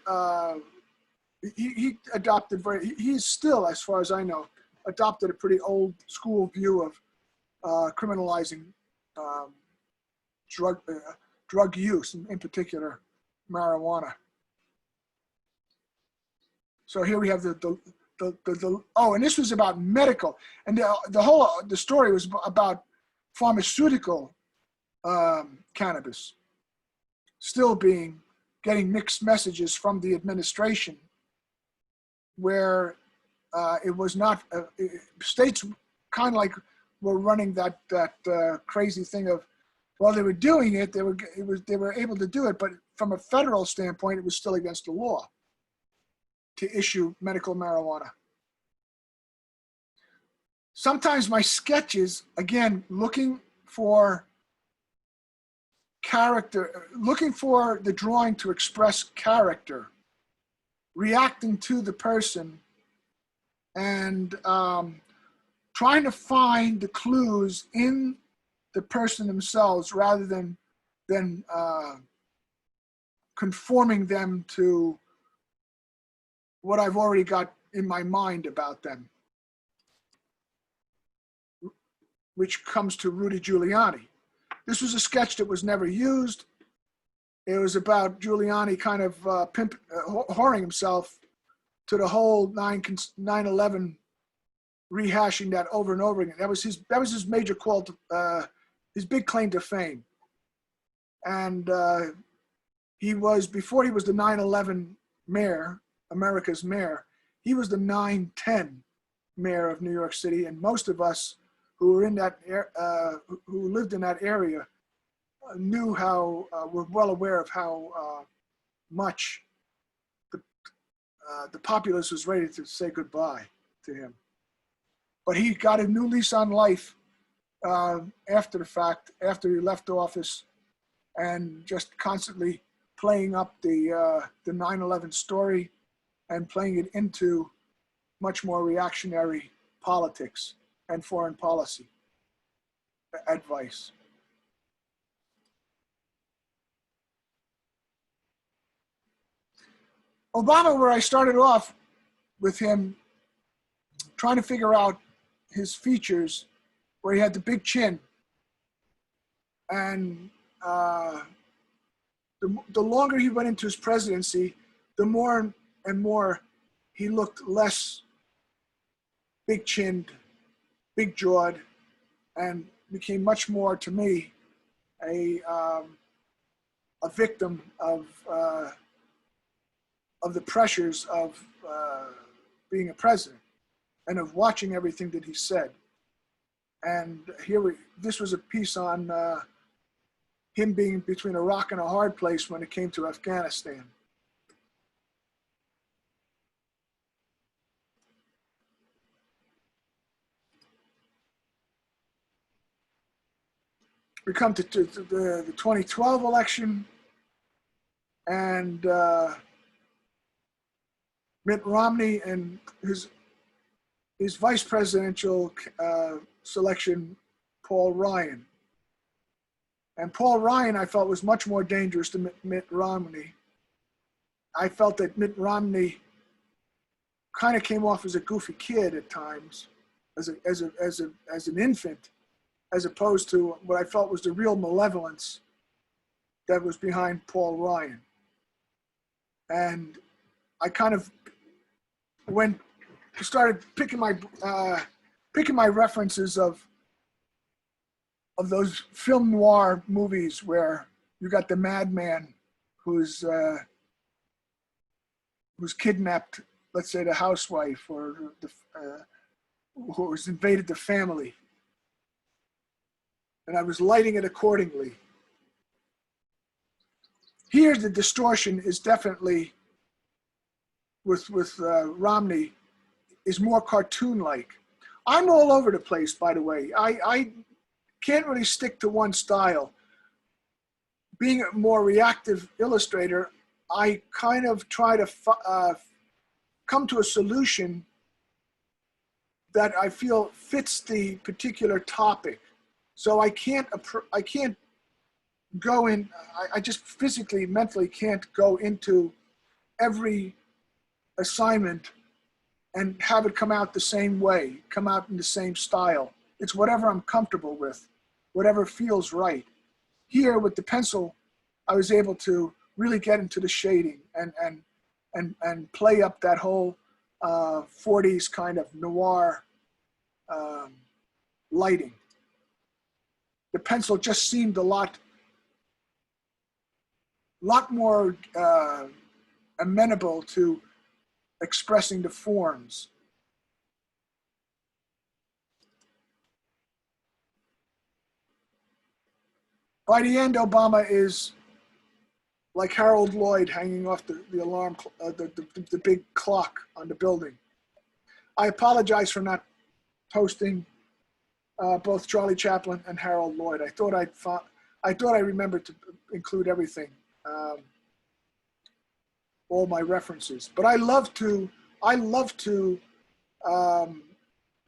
he adopted he's still, as far as I know, adopted a pretty old school view of criminalizing drug use, in particular marijuana. So here we have oh, and this was about medical, and the story was about pharmaceutical cannabis still getting mixed messages from the administration, where it was not states kind of like were running that crazy thing of, well, they were doing it, they were able to do it, but from a federal standpoint, it was still against the law to issue medical marijuana. Sometimes my sketches, again, looking for character, looking for the drawing to express character, reacting to the person, and trying to find the clues in the person themselves rather than conforming them to what I've already got in my mind about them, which comes to Rudy Giuliani. This was a sketch that was never used. It was about Giuliani kind of whoring himself to the whole 9/11, rehashing that over and over again. That was his major call to, his big claim to fame. And he was, before he was the 9/11 mayor, America's mayor, he was the 9/10 mayor of New York City, and most of us who were in that who lived in that area knew how, were well aware of how much the populace was ready to say goodbye to him. But he got a new lease on life after the fact, after he left office, and just constantly playing up the 9/11 story and playing it into much more reactionary politics and foreign policy advice. Obama, where I started off with him trying to figure out his features, where he had the big chin, and the longer he went into his presidency, the more and more he looked less big-chinned, big-jawed, and became much more, to me, a victim of the pressures of being a president and of watching everything that he said. And this was a piece on him being between a rock and a hard place when it came to Afghanistan. We come to the 2012 election, and Mitt Romney and his vice presidential selection, Paul Ryan. And Paul Ryan, I felt, was much more dangerous than Mitt Romney. I felt that Mitt Romney kind of came off as a goofy kid at times, as an infant, as opposed to what I felt was the real malevolence that was behind Paul Ryan. And I kind of started picking my references of those film noir movies where you got the madman who's kidnapped, let's say, the housewife, or who has invaded the family. And I was lighting it accordingly. Here, the distortion is definitely, with Romney, is more cartoon-like. I'm all over the place, by the way. I can't really stick to one style. Being a more reactive illustrator, I kind of try to come to a solution that I feel fits the particular topic. So I can't go in, I just physically, mentally can't go into every assignment and have it come out the same way, come out in the same style. It's whatever I'm comfortable with, whatever feels right. Here with the pencil, I was able to really get into the shading and play up that whole 40s kind of noir lighting. The pencil just seemed a lot more amenable to expressing the forms. By the end, Obama is like Harold Lloyd hanging off the alarm, the big clock on the building. I apologize for not posting both Charlie Chaplin and Harold Lloyd. I thought I remembered to include everything, all my references. But I love to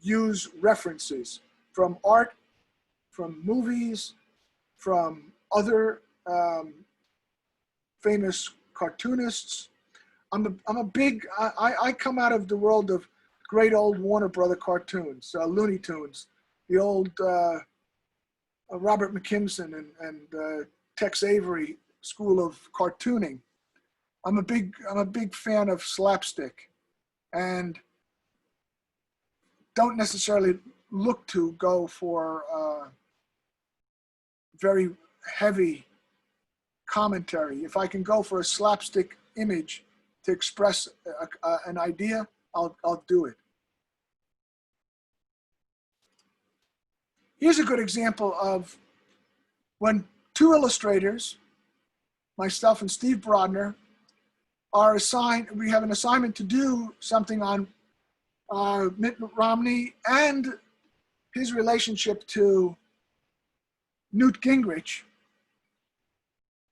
use references from art, from movies, from other famous cartoonists. I come out of the world of great old Warner Brother cartoons, Looney Tunes, the old Robert McKimson and Tex Avery school of cartooning. I'm a big fan of slapstick, and don't necessarily look to go for very heavy commentary. If I can go for a slapstick image to express an idea, I'll do it. Here's a good example of when two illustrators, myself and Steve Brodner, are assigned, we have an assignment to do something on Mitt Romney and his relationship to Newt Gingrich.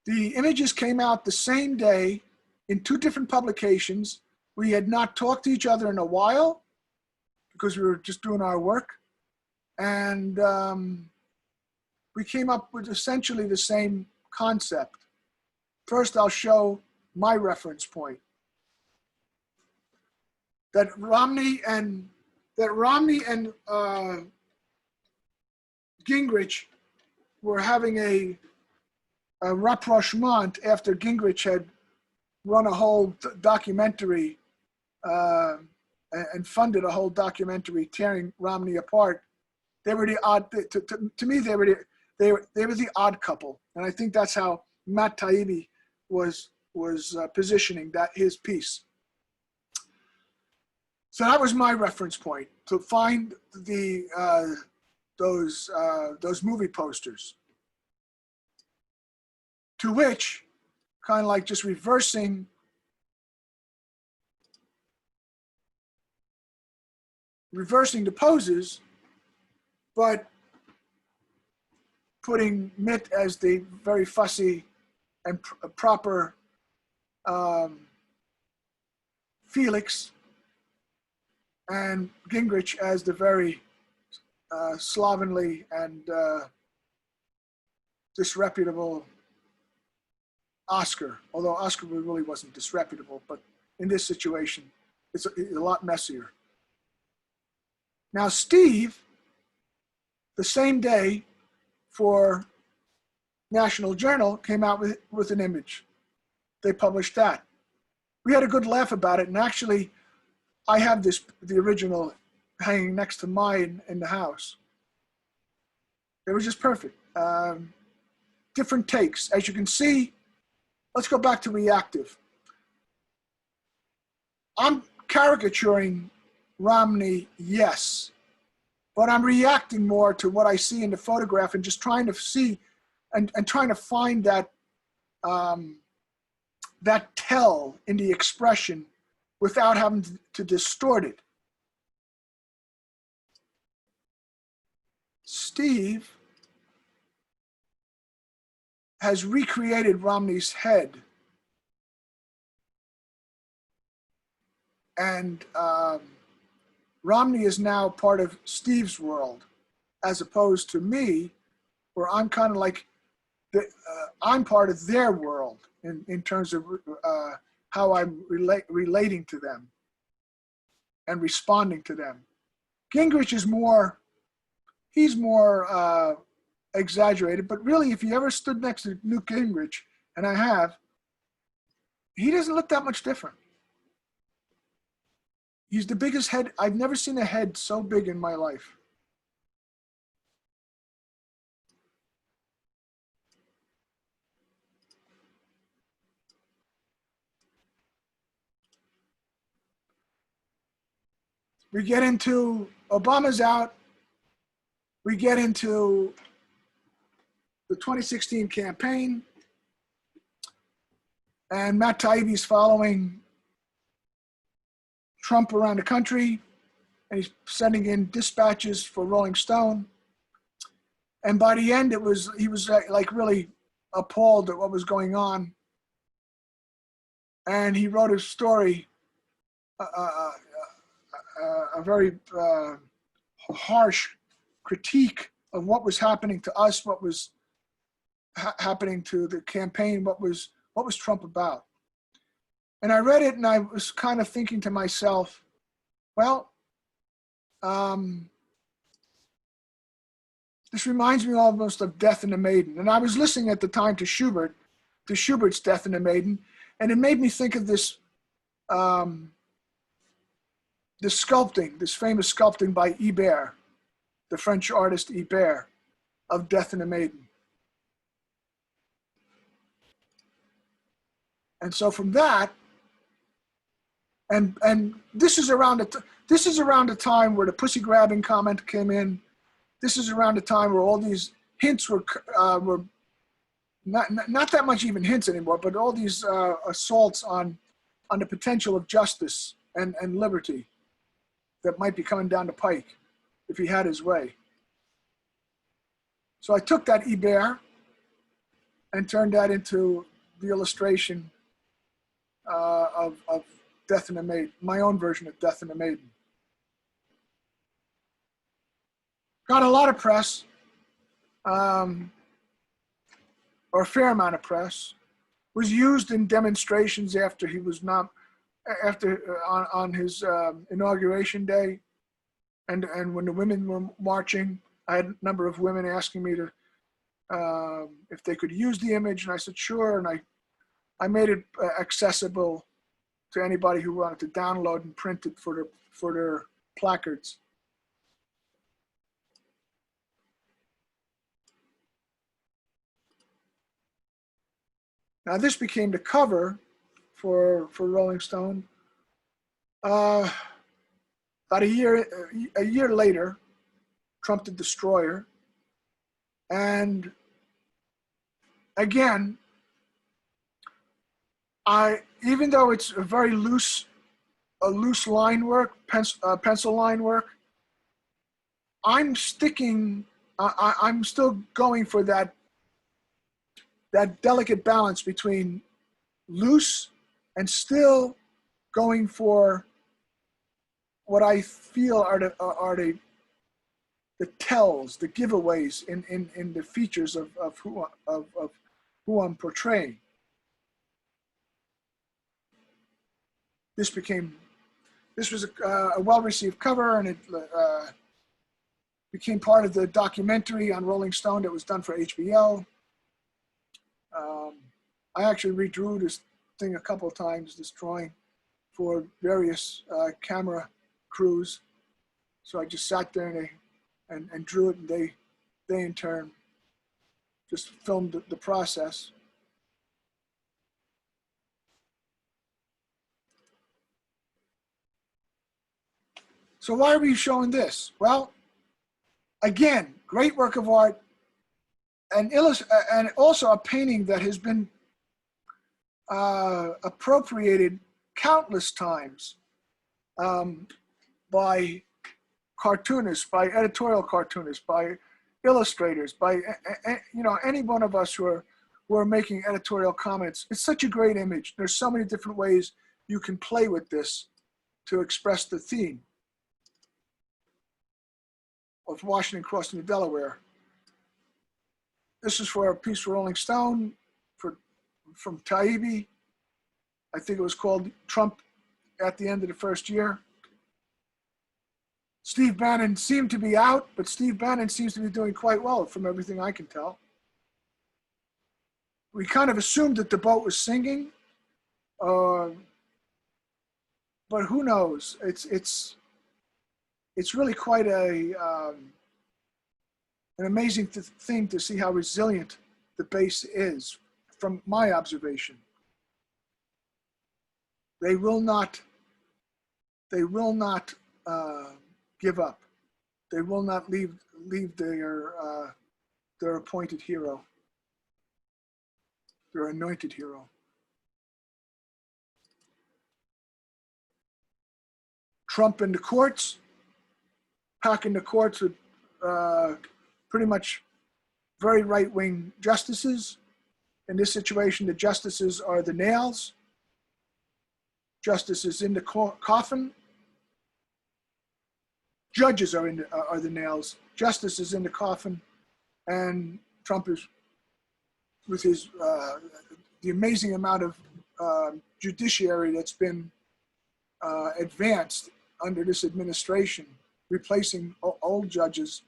The images came out the same day in two different publications. We had not talked to each other in a while because we were just doing our work. And we came up with essentially the same concept. First, I'll show my reference point. That Romney and Gingrich were having a rapprochement after Gingrich had run a whole documentary and funded a whole documentary tearing Romney apart. They were the odd, to me, they were the odd couple. And I think that's how Matt Taibbi was positioning that his piece. So that was my reference point, to find those movie posters, to which, kind of like just reversing the poses, but putting Mitt as the very fussy and proper Felix, and Gingrich as the very slovenly and disreputable Oscar, although Oscar really wasn't disreputable, but in this situation, it's a lot messier. Now, Steve, the same day for National Journal, came out with an image. They published that. We had a good laugh about it, and actually, I have the original hanging next to mine in the house. It was just perfect. Different takes. As you can see, let's go back to reactive. I'm caricaturing Romney, yes, but I'm reacting more to what I see in the photograph and just trying to see and trying to find that that tell in the expression without having to distort it. Steve has recreated Romney's head, and Romney is now part of Steve's world, as opposed to me, where I'm kind of like, I'm part of their world in terms of how I'm relating to them and responding to them. Gingrich is more, he's more exaggerated, but really, if you ever stood next to Newt Gingrich, and I have, he doesn't look that much different. He's the biggest head. I've never seen a head so big in my life. We get into Obama's out. We get into the 2016 campaign. And Matt Taibbi's following Trump around the country. And he's sending in dispatches for Rolling Stone. And by the end, he was like really appalled at what was going on. And he wrote a story, a very harsh critique of what was happening to us, what was happening to the campaign, what was Trump about. And I read it and I was kind of thinking to myself, well, this reminds me almost of Death and the Maiden. And I was listening at the time to Schubert's Death and the Maiden, and it made me think of this this sculpting, this famous sculpting by Ibert, the French artist Ibert, of Death and the Maiden. And so from that, and this is around the time where the pussy grabbing comment came in. This is around the time where all these hints were not that much even hints anymore, but all these assaults on the potential of justice and liberty that might be coming down the pike if he had his way. So I took that Ibert and turned that into the illustration of Death and the Maiden, my own version of Death and the Maiden. Got a lot of press, or a fair amount of press. Was used in demonstrations after he was not, on his inauguration day, and when the women were marching, I had a number of women asking me to if they could use the image, and I said sure, and I made it accessible to anybody who wanted to download and print it for their placards. Now this became the cover for Rolling Stone. About a year later, Trump the Destroyer, and again, even though it's a very loose line work, pencil line work, I'm still going for that delicate balance between loose and still going for what I feel are the tells, the giveaways in the features of who I'm portraying. This was a well-received cover, and it became part of the documentary on Rolling Stone that was done for HBO. I actually redrew this thing a couple of times, this drawing, for various camera crews. So I just sat there and drew it, and they in turn just filmed the process. So why are we showing this? Well, again, great work of art, and also a painting that has been appropriated countless times by cartoonists, by editorial cartoonists, by illustrators, by any one of us who are making editorial comments. It's such a great image. There's so many different ways you can play with this to express the theme of Washington crossing the Delaware. This is for a piece for Rolling Stone from Taibbi. I think it was called Trump at the End of the First Year. Steve Bannon seemed to be out, but Steve Bannon seems to be doing quite well from everything I can tell. We kind of assumed that the boat was sinking, but who knows? It's really quite an amazing thing to see how resilient the base is from my observation. They will not give up. They will not leave their appointed hero, their anointed hero. Trump in the courts, packing the courts with pretty much very right-wing justices. In this situation, the justices are the nails. Justice is in the coffin. Judges are the nails. Justice is in the coffin, and Trump is, with his the amazing amount of judiciary that's been advanced under this administration, replacing old judges,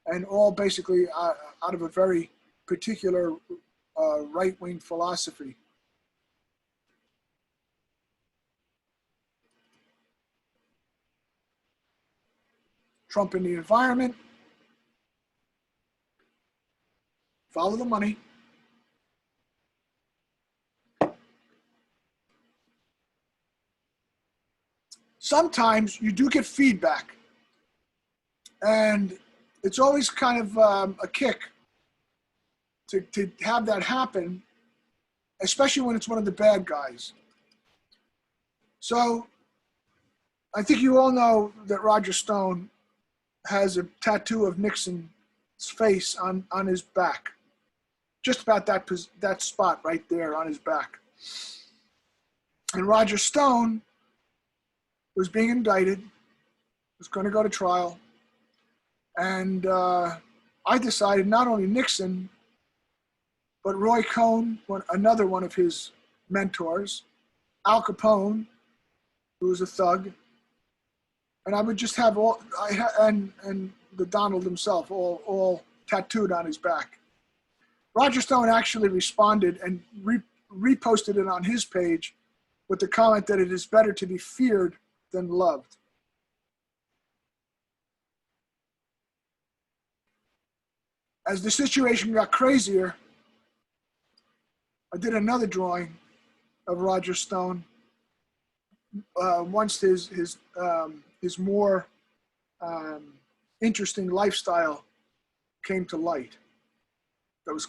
and all basically out of a very particular right-wing philosophy. Trump in the environment, follow the money. Sometimes you do get feedback, and it's always kind of a kick to have that happen, especially when it's one of the bad guys. So I think you all know that Roger Stone has a tattoo of Nixon's face on his back, just about that spot right there on his back. And Roger Stone was being indicted, was going to go to trial, and I decided not only Nixon, but Roy Cohn, another one of his mentors, Al Capone, who was a thug, and I would just have and the Donald himself all tattooed on his back. Roger Stone actually responded and reposted it on his page with the comment that it is better to be feared than loved. As the situation got crazier, I did another drawing of Roger Stone once his more interesting lifestyle came to light. That was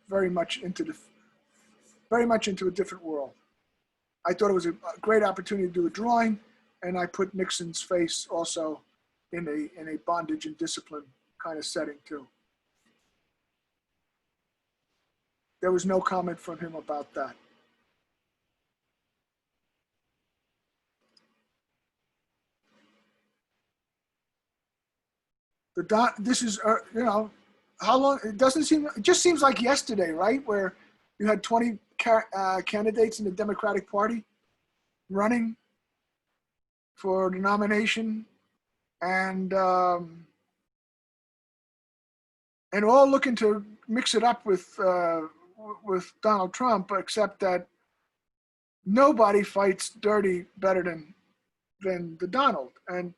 very much into a different world. I thought it was a great opportunity to do a drawing, and I put Nixon's face also in a bondage and discipline kind of setting too. There was no comment from him about that. This is, you know, how long, it just seems like yesterday, right? Where you had 20 candidates in the Democratic Party running for the nomination, and all looking to mix it up with Donald Trump, except that nobody fights dirty better than the Donald. And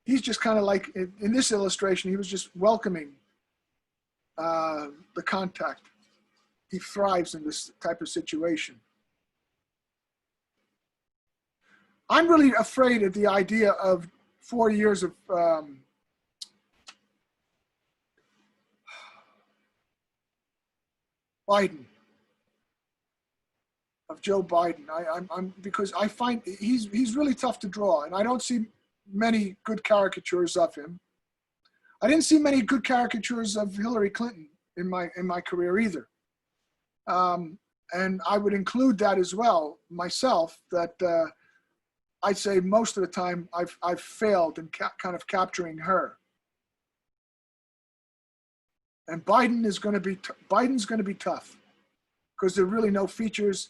he's just kind of like, in this illustration, he was just welcoming the contact. He thrives in this type of situation. I'm really afraid of the idea of 4 years of Biden, of Joe Biden. Because I find he's really tough to draw, and I don't see many good caricatures of him. I didn't see many good caricatures of Hillary Clinton in my career either. And I would include that as well myself, that I'd say most of the time I've failed in kind of capturing her. And Biden's going to be tough, because there are really no features,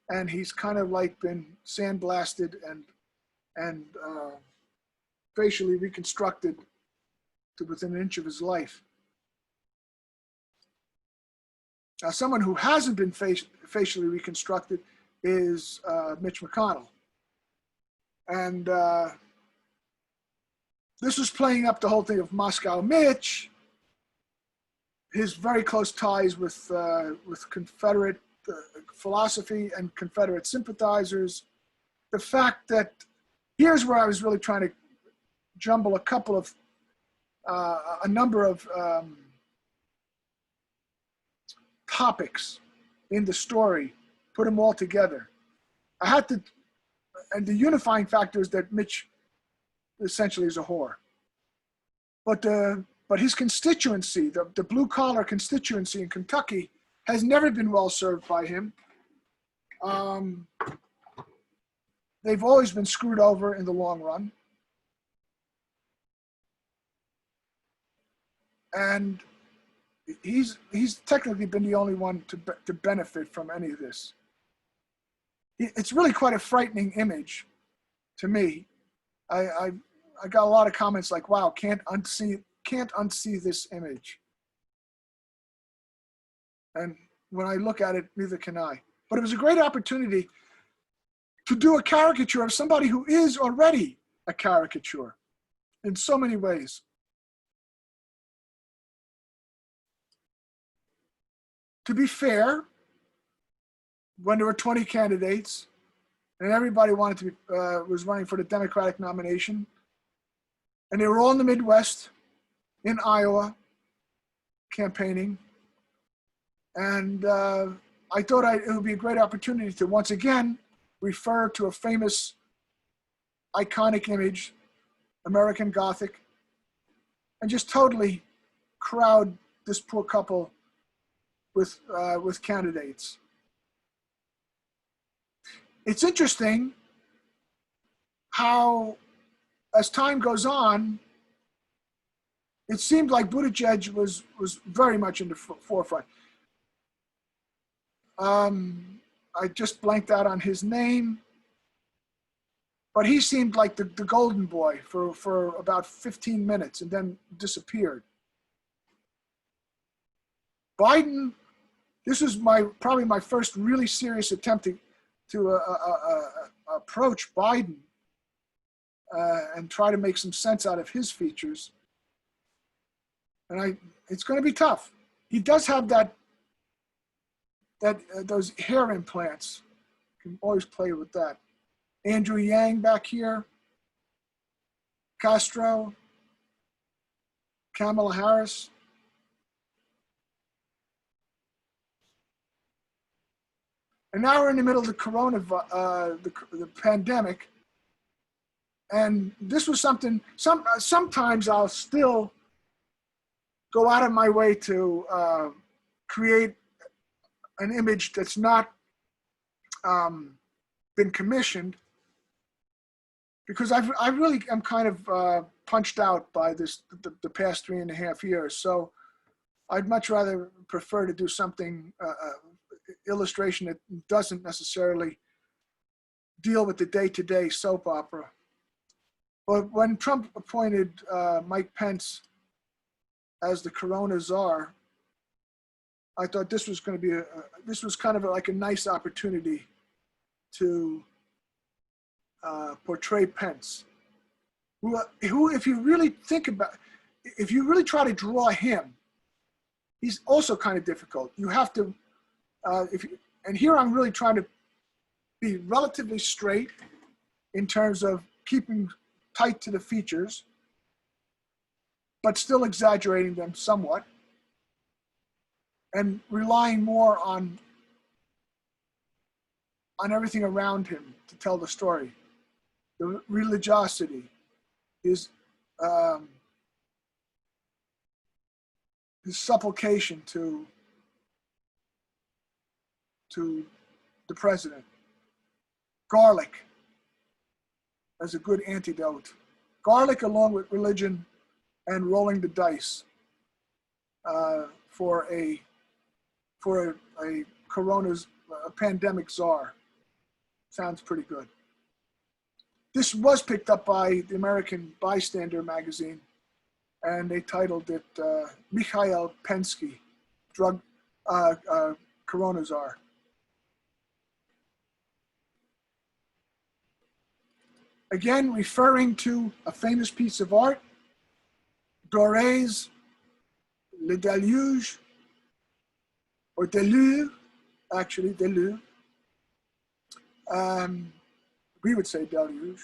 and he's kind of like been sandblasted and facially reconstructed to within an inch of his life. Now, someone who hasn't been facially reconstructed is Mitch McConnell. And this was playing up the whole thing of Moscow Mitch, his very close ties with Confederate philosophy and Confederate sympathizers. The fact that, here's where I was really trying to jumble a number of topics in the story, put them all together. I had to, and the unifying factor is that Mitch essentially is a whore. But his constituency, the blue collar constituency in Kentucky, has never been well served by him. They've always been screwed over in the long run. And he's technically been the only one to benefit from any of this. It's really quite a frightening image to me. I got a lot of comments like, wow, can't unsee this image. And when I look at it, neither can I. But it was a great opportunity to do a caricature of somebody who is already a caricature in so many ways. To be fair, when there were 20 candidates and everybody wanted to be, was running for the Democratic nomination, and they were all in the Midwest, in Iowa, campaigning, and I thought it would be a great opportunity to once again refer to a famous, iconic image, American Gothic, and just totally crowd this poor couple with candidates. It's interesting how, as time goes on, it seemed like Buttigieg was very much in the forefront. I just blanked out on his name, but he seemed like the golden boy for about 15 minutes and then disappeared. Biden, this was probably my first really serious attempt to approach Biden and try to make some sense out of his features. And it's going to be tough. He does have that that those hair implants. You can always play with that. Andrew Yang back here. Castro. Kamala Harris. And now we're in the middle of the pandemic. And this was something, sometimes I'll still go out of my way to create an image that's not been commissioned, because I really am kind of punched out by the past 3.5 years. So I'd much rather prefer to do something, illustration that doesn't necessarily deal with the day-to-day soap opera. But when Trump appointed Mike Pence as the Corona czar, I thought this was going to be this was kind of like a nice opportunity to portray Pence, who, if you really think about, if you really try to draw him, he's also kind of difficult. You have to, and here I'm really trying to be relatively straight in terms of keeping tight to the features, but still exaggerating them somewhat, and relying more on everything around him to tell the story. The religiosity, his supplication to the president. Garlic as a good antidote. Garlic along with religion and rolling the dice for a corona's a pandemic czar. Sounds pretty good. This was picked up by the American Bystander magazine, and they titled it Mikhail Pensky, Corona czar. Again, referring to a famous piece of art, Doré's Le Deluge, or Deluge, actually Deluge. We would say deluge.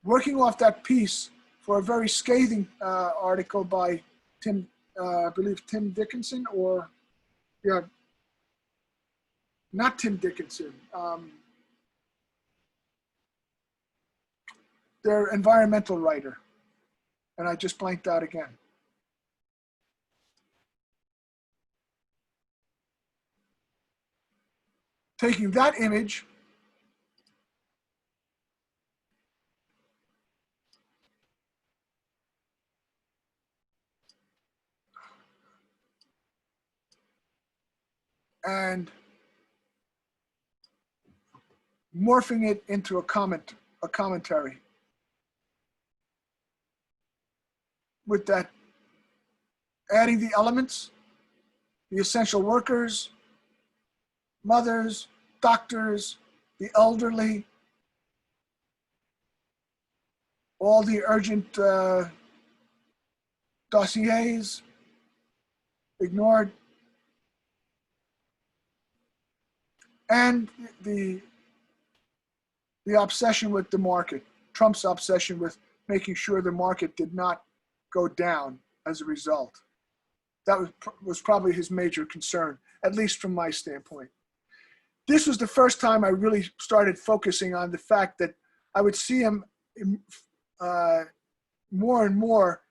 Working off that piece for a very scathing article by I believe Tim Dickinson, or yeah, not Tim Dickinson. Their environmental writer, and I just blanked out again. Taking that image and morphing it into a commentary with that, adding the elements, the essential workers, mothers, doctors, the elderly, all the urgent dossiers ignored, and the obsession with the market, Trump's obsession with making sure the market did not go down as a result. That was probably his major concern, at least from my standpoint. This was the first time I really started focusing on the fact that I would see him more and more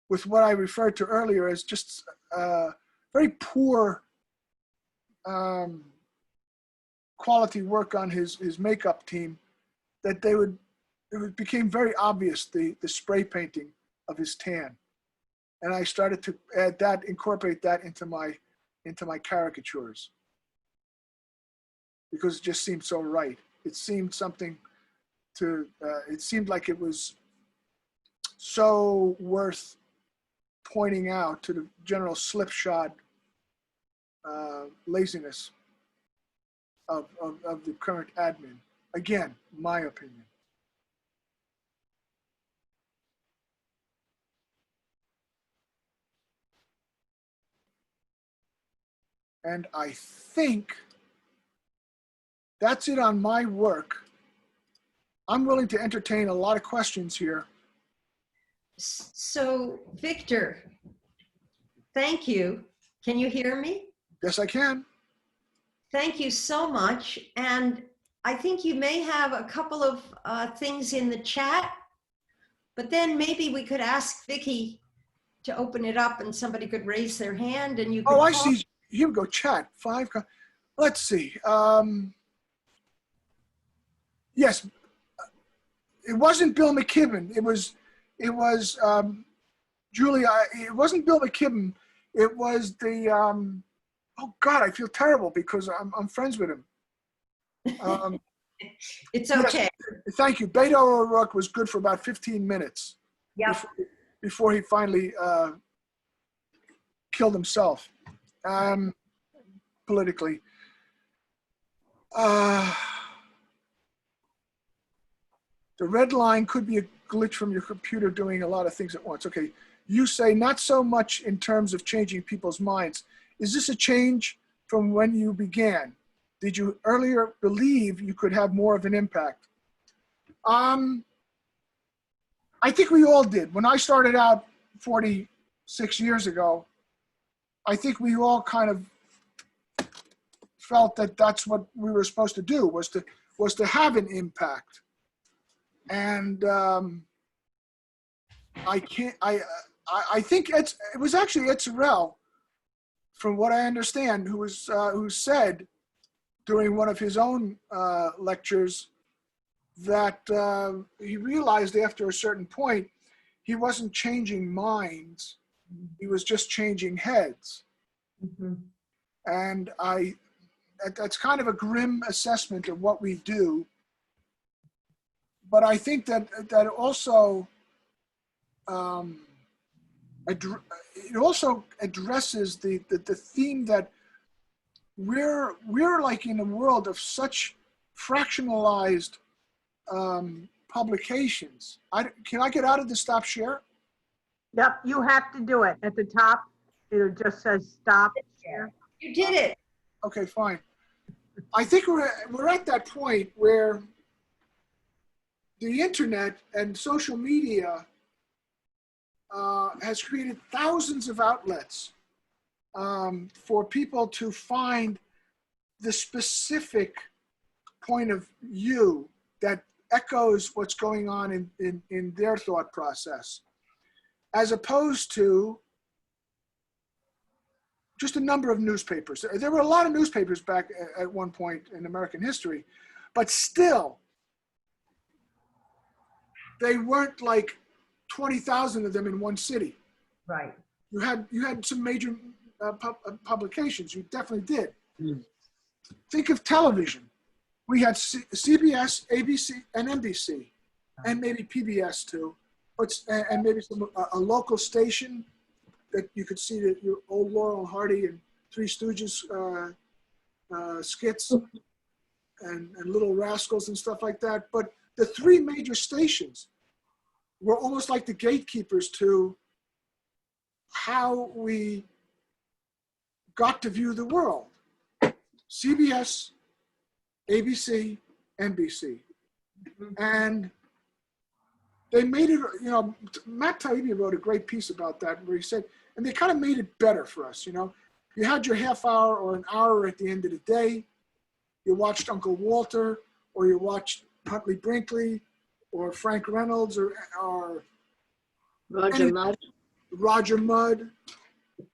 with what I referred to earlier as just very poor quality work on his makeup team, that it became very obvious, the spray painting of his tan. And I started to add that, incorporate that into my caricatures, because it just seemed so right. It seemed something to, it seemed like it was so worth pointing out to the general slipshod laziness of the current admin. Again, my opinion. And I think that's it on my work. I'm willing to entertain a lot of questions here. So, Victor, thank you. Can you hear me? Yes, I can. Thank you so much. And I think you may have a couple of things in the chat, but then maybe we could ask Vicky to open it up and somebody could raise their hand and you could Oh, I talk. see. Here we go. Chat. Let's see. Yes, it wasn't Bill McKibben. It was Julia. It wasn't Bill McKibben. It was the oh God, I feel terrible because I'm friends with him. It's okay. Yes, thank you. Beto O'Rourke was good for about 15 minutes. Yeah. Before he finally killed himself politically. The red line could be a glitch from your computer doing a lot of things at once. Okay, you say not so much in terms of changing people's minds. Is this a change from when you began? Did you earlier believe you could have more of an impact? I think we all did. When I started out 46 years ago, I think we all kind of felt that that's what we were supposed to do, was to have an impact. And I think it was actually Ed Sorel, from what I understand, who said during one of his own lectures that he realized after a certain point he wasn't changing minds, he was just changing heads. Mm-hmm. And that's kind of a grim assessment of what we do. But I think that also it also addresses the theme that we're like in a world of such fractionalized publications. Can I get out of the stop share? Yep, you have to do it. At the top, it just says stop share. You did it. Okay, fine. I think we're at that point where the internet and social media has created thousands of outlets for people to find the specific point of view that echoes what's going on in their thought process, as opposed to just a number of newspapers. There were a lot of newspapers back at one point in American history, but still, they weren't like 20,000 of them in one city. Right. You had some major publications. You definitely did. Mm. Think of television. We had CBS, ABC, and NBC, and maybe PBS too, and maybe a local station that you could see that your old Laurel and Hardy and Three Stooges skits and Little Rascals and stuff like that. But the three major stations were almost like the gatekeepers to how we got to view the world. CBS, ABC, NBC. And they made it, Matt Taibbi wrote a great piece about that where he said, and they kind of made it better for us, You had your half hour or an hour at the end of the day. You watched Uncle Walter, or you watched Huntley Brinkley, or Frank Reynolds, or Roger Mudd,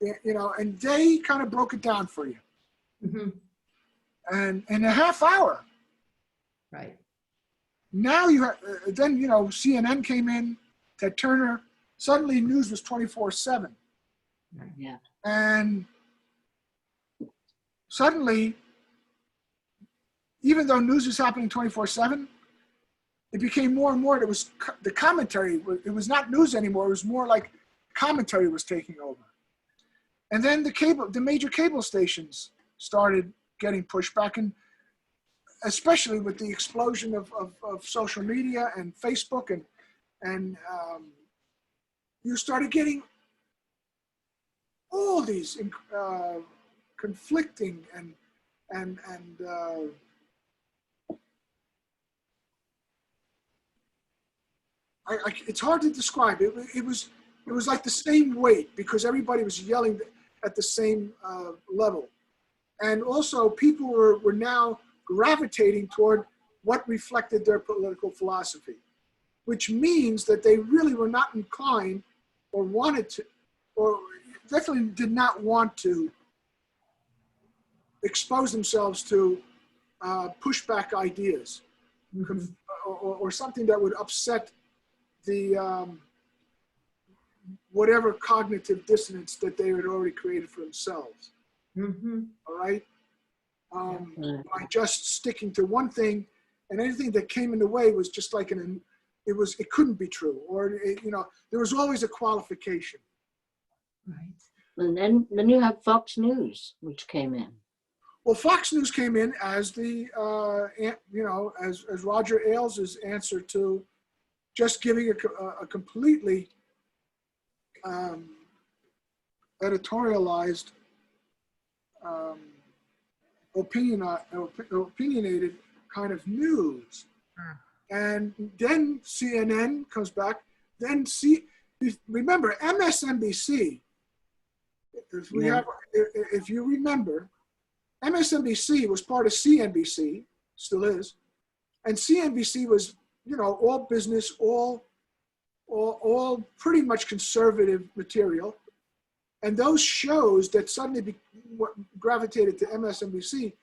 and they kind of broke it down for you. Mm-hmm. And in a half hour. Right. Now you have, then, CNN came in, Ted Turner, suddenly news was 24/7. Yeah. And suddenly, even though news was happening 24/7, it became more and more, the commentary, it was not news anymore, it was more like commentary was taking over. And then the major cable stations started getting pushed back, and especially with the explosion of social media and Facebook, and you started getting all these conflicting and it's hard to describe. It was like the same weight because everybody was yelling at the same level. And also people were now gravitating toward what reflected their political philosophy, which means that they really were not inclined or wanted to, or definitely did not want to expose themselves to pushback ideas or something that would upset the whatever cognitive dissonance that they had already created for themselves. All right? By just sticking to one thing, and anything that came in the way was just like it couldn't be true, or there was always a qualification. Right. And then you have Fox News, which came in. Well, Fox News came in as the as Roger Ailes' answer to just giving a completely editorialized, opinionated kind of news. And then CNN comes back. Then remember MSNBC. If you remember, MSNBC was part of CNBC, still is, and CNBC was all business, all pretty much conservative material, and those shows that suddenly gravitated to MSNBC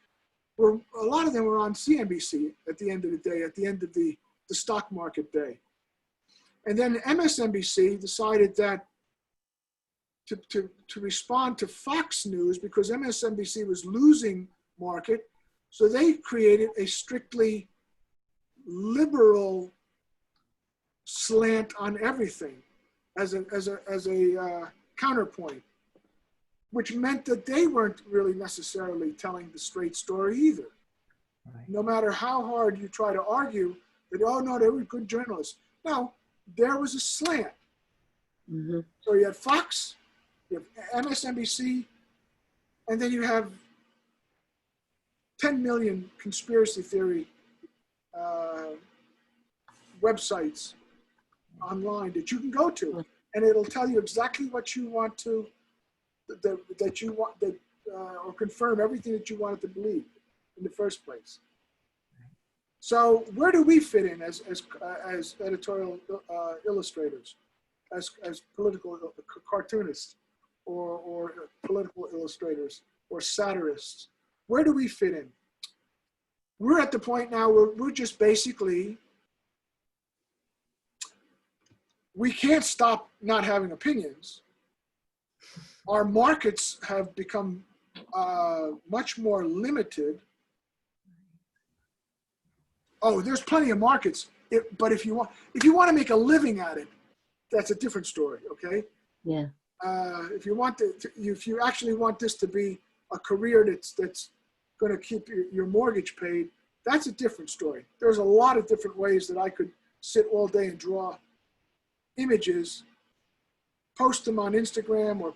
a lot of them were on CNBC at the end of the day, at the end of the stock market day. And then MSNBC decided that to respond to Fox News, because MSNBC was losing market, so they created a strictly liberal slant on everything as a counterpoint, which meant that they weren't really necessarily telling the straight story either. Right. No matter how hard you try to argue that, oh no, they were good journalists. No, there was a slant. So you had Fox, you have MSNBC, and then you have 10 million conspiracy theory websites online that you can go to, and it'll tell you exactly what you want to, or confirm everything that you wanted to believe in the first place. So where do we fit in as editorial illustrators, as political cartoonists, or political illustrators, or satirists? Where do we fit in? We're at the point now where we're just basically, we can't stop not having opinions. Our markets have become much more limited. Oh, there's plenty of markets, but if you want to make a living at it, that's a different story. Okay. Yeah. If you actually want this to be a career that's going to keep your mortgage paid, that's a different story. There's a lot of different ways that I could sit all day and draw images, post them on Instagram, or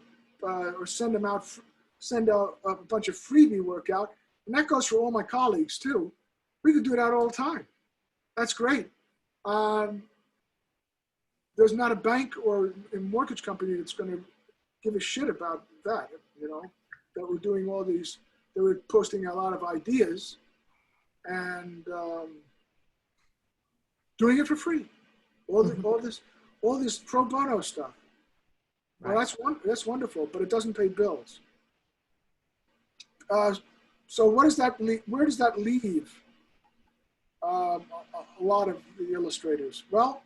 send out a bunch of freebie workout, and that goes for all my colleagues too. We could do that all the time. That's great. There's not a bank or a mortgage company that's going to give a shit about that. That we're doing all these, that we're posting a lot of ideas and doing it for free. All this pro bono stuff. Well, that's wonderful, but it doesn't pay bills. So where does that leave a lot of the illustrators? Well,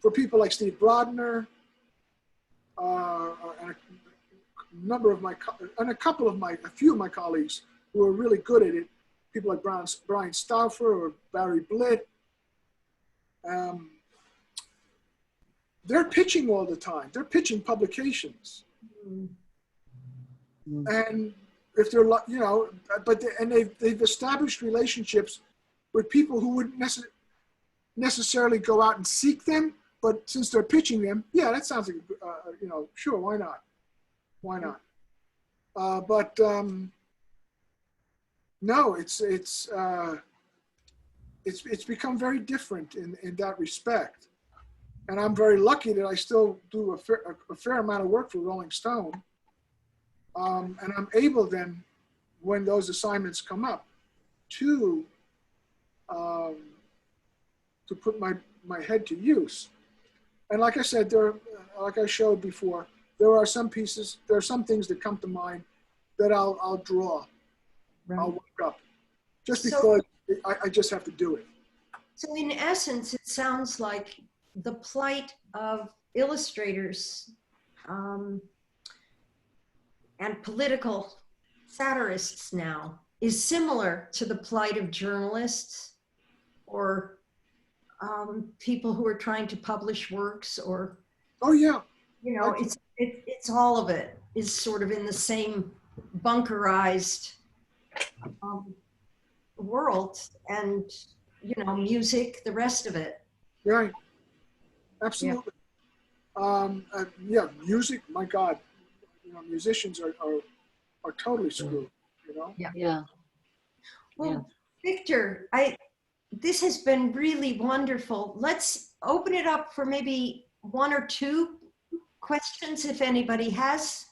for people like Steve Brodner, and a few of my colleagues who are really good at it, people like Brian Stauffer or Barry Blitt, they're pitching all the time. They're pitching publications. And if they're, they've established relationships with people who wouldn't necessarily go out and seek them, but since they're pitching them, yeah, that sounds like, sure, why not? Why not? But no, it's become very different in that respect. And I'm very lucky that I still do a fair amount of work for Rolling Stone. And I'm able then, when those assignments come up, to put my head to use. And like I said, like I showed before, there are some pieces, there are some things that come to mind that I'll draw, Right. I'll work up, just because I just have to do it. So in essence, it sounds like the plight of illustrators and political satirists now is similar to the plight of journalists or people who are trying to publish works, or, Oh yeah, you know, it's all of it is sort of in the same bunkerized world, and, you know, music, the rest of it. right, absolutely. Yeah, music, my God, you know, musicians are totally screwed, you know? Yeah. Well, Victor, this has been really wonderful. Let's open it up for maybe one or two questions. If anybody has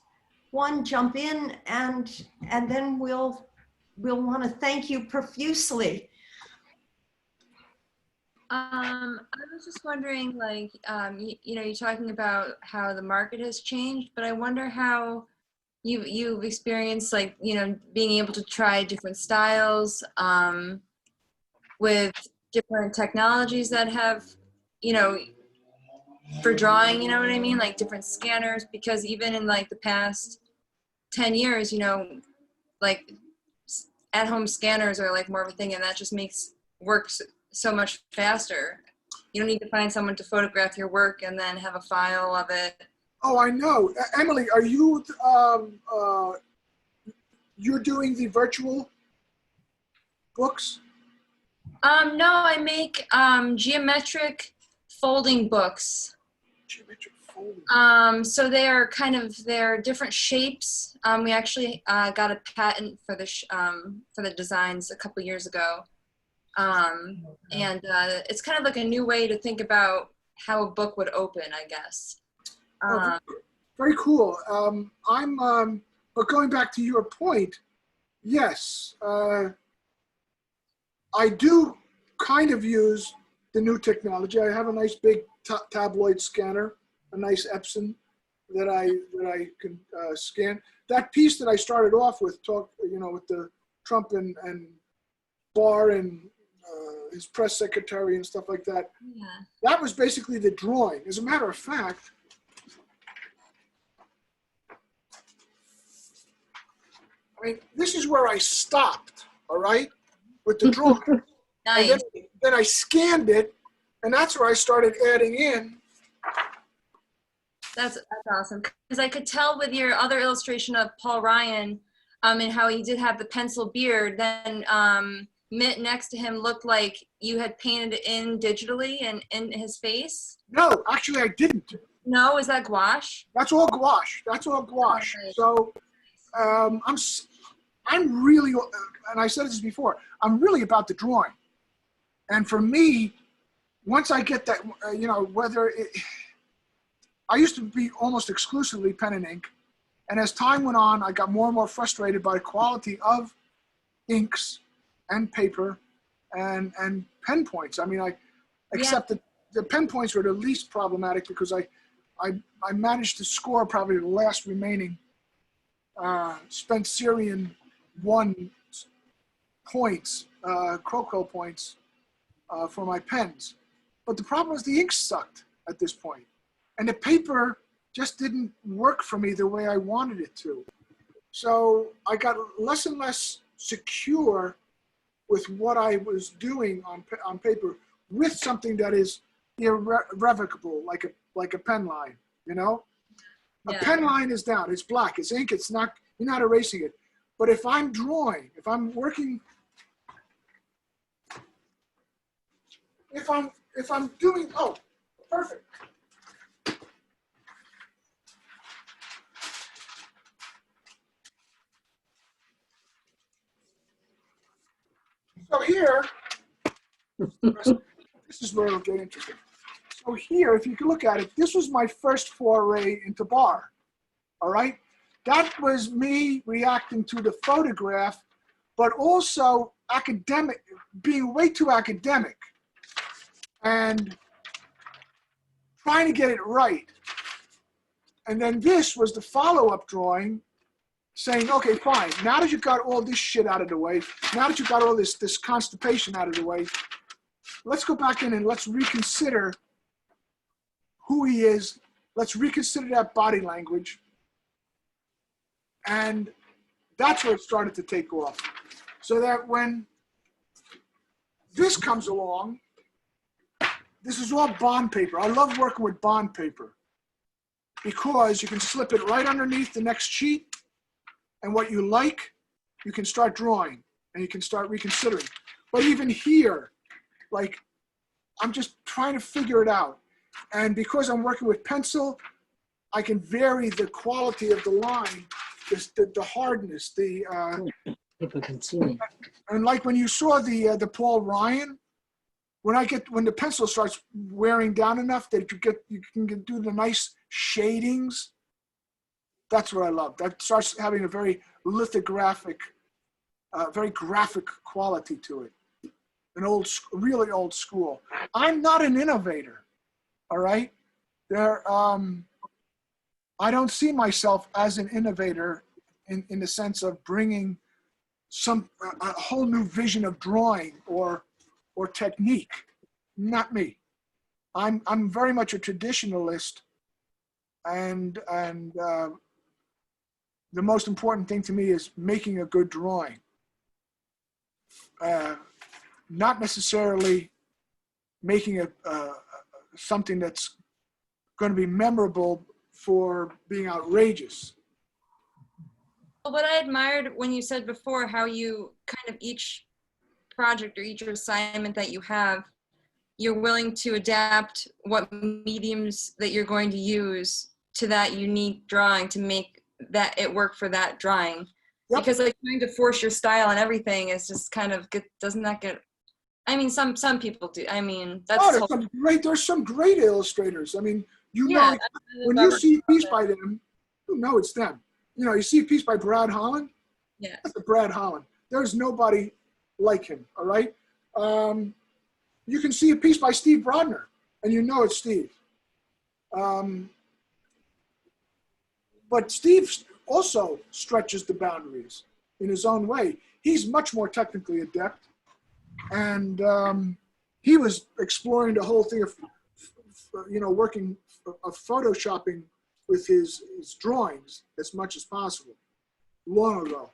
one, jump in, and then we'll want to thank you profusely. I was just wondering, like, you know, you're talking about how the market has changed, but I wonder how you've experienced, like, you know, being able to try different styles with different technologies that have, you know, for drawing, you know what I mean? Like different scanners, because even in like the past 10 years, you know, like at-home scanners are like more of a thing, and that just makes work so much faster. You don't need to find someone to photograph your work and then have a file of it. Oh, I know. Emily, are you, you're doing the virtual books? No, I make geometric folding books. Geometric folding. So they're different shapes. We actually got a patent for the designs a couple years ago. And it's kind of like a new way to think about how a book would open, I guess. Very cool. But going back to your point, yes, I do kind of use the new technology. I have a nice big tabloid scanner, a nice Epson that I can scan. That piece that I started off with, you know, with the Trump and Barr and his press secretary and stuff like that. Yeah. That was basically the drawing. As a matter of fact, this is where I stopped, all right, with the drawing. Nice. And then I scanned it, and that's where I started adding in. That's awesome. Because I could tell with your other illustration of Paul Ryan, and how he did have the pencil beard, then Mitt next to him looked like you had painted it in digitally and in his face. No, actually I didn't. No, is that gouache? That's all gouache. That's all gouache. Right. So I'm really, and I said this before, I'm really about the drawing. And for me, once I get that, you know, I used to be almost exclusively pen and ink. And as time went on, I got more and more frustrated by the quality of inks and paper and pen points. I mean, except that the pen points were the least problematic, because I managed to score probably the last remaining Spencerian 1 points, Croco points for my pens. But the problem was the ink sucked at this point. And the paper just didn't work for me the way I wanted it to. So I got less and less secure with what I was doing on paper with something that is irrevocable, like a pen line, you know? Yeah. A pen line is down, it's black, it's ink, it's not, you're not erasing it. But if I'm drawing, if I'm working, if I'm doing, oh, perfect. So here, this is where it'll get interesting. So here, if you can look at it, this was my first foray into bar. All right? That was me reacting to the photograph, but also academic, being way too academic and trying to get it right. And then this was the follow-up drawing saying, okay, fine, now that you've got all this shit out of the way, now that you've got all this constipation out of the way, let's go back in and let's reconsider who he is. Let's reconsider that body language. And that's where it started to take off. So that when this comes along, this is all bond paper. I love working with bond paper because you can slip it right underneath the next sheet, and what you like, you can start drawing and you can start reconsidering. But even here, like, I'm just trying to figure it out. And because I'm working with pencil, I can vary the quality of the line, the hardness, People can see me. and like when you saw the Paul Ryan, when the pencil starts wearing down enough that you can do the nice shadings, that's what I love. That starts having a very lithographic, very graphic quality to it. Really old school. I'm not an innovator, all right? I don't see myself as an innovator in the sense of bringing a whole new vision of drawing or technique. Not me. I'm very much a traditionalist, and the most important thing to me is making a good drawing. Not necessarily making something that's going to be memorable for being outrageous. Well, what I admired when you said before how you kind of each project or each assignment that you have, you're willing to adapt what mediums that you're going to use to that unique drawing to make that it work for that drawing. Yep. Because like trying to force your style and everything is just kind of doesn't that get, I mean, some people do. I mean, that's there's some great illustrators. I mean, know, when you see a piece by them, you know it's them. You know, you see a piece by Brad Holland, yeah, that's a Brad Holland. There's nobody like him, all right? You can see a piece by Steve Brodner, and you know it's Steve. But Steve also stretches the boundaries in his own way. He's much more technically adept, and he was exploring the whole thing of, working of photoshopping with his drawings as much as possible long ago.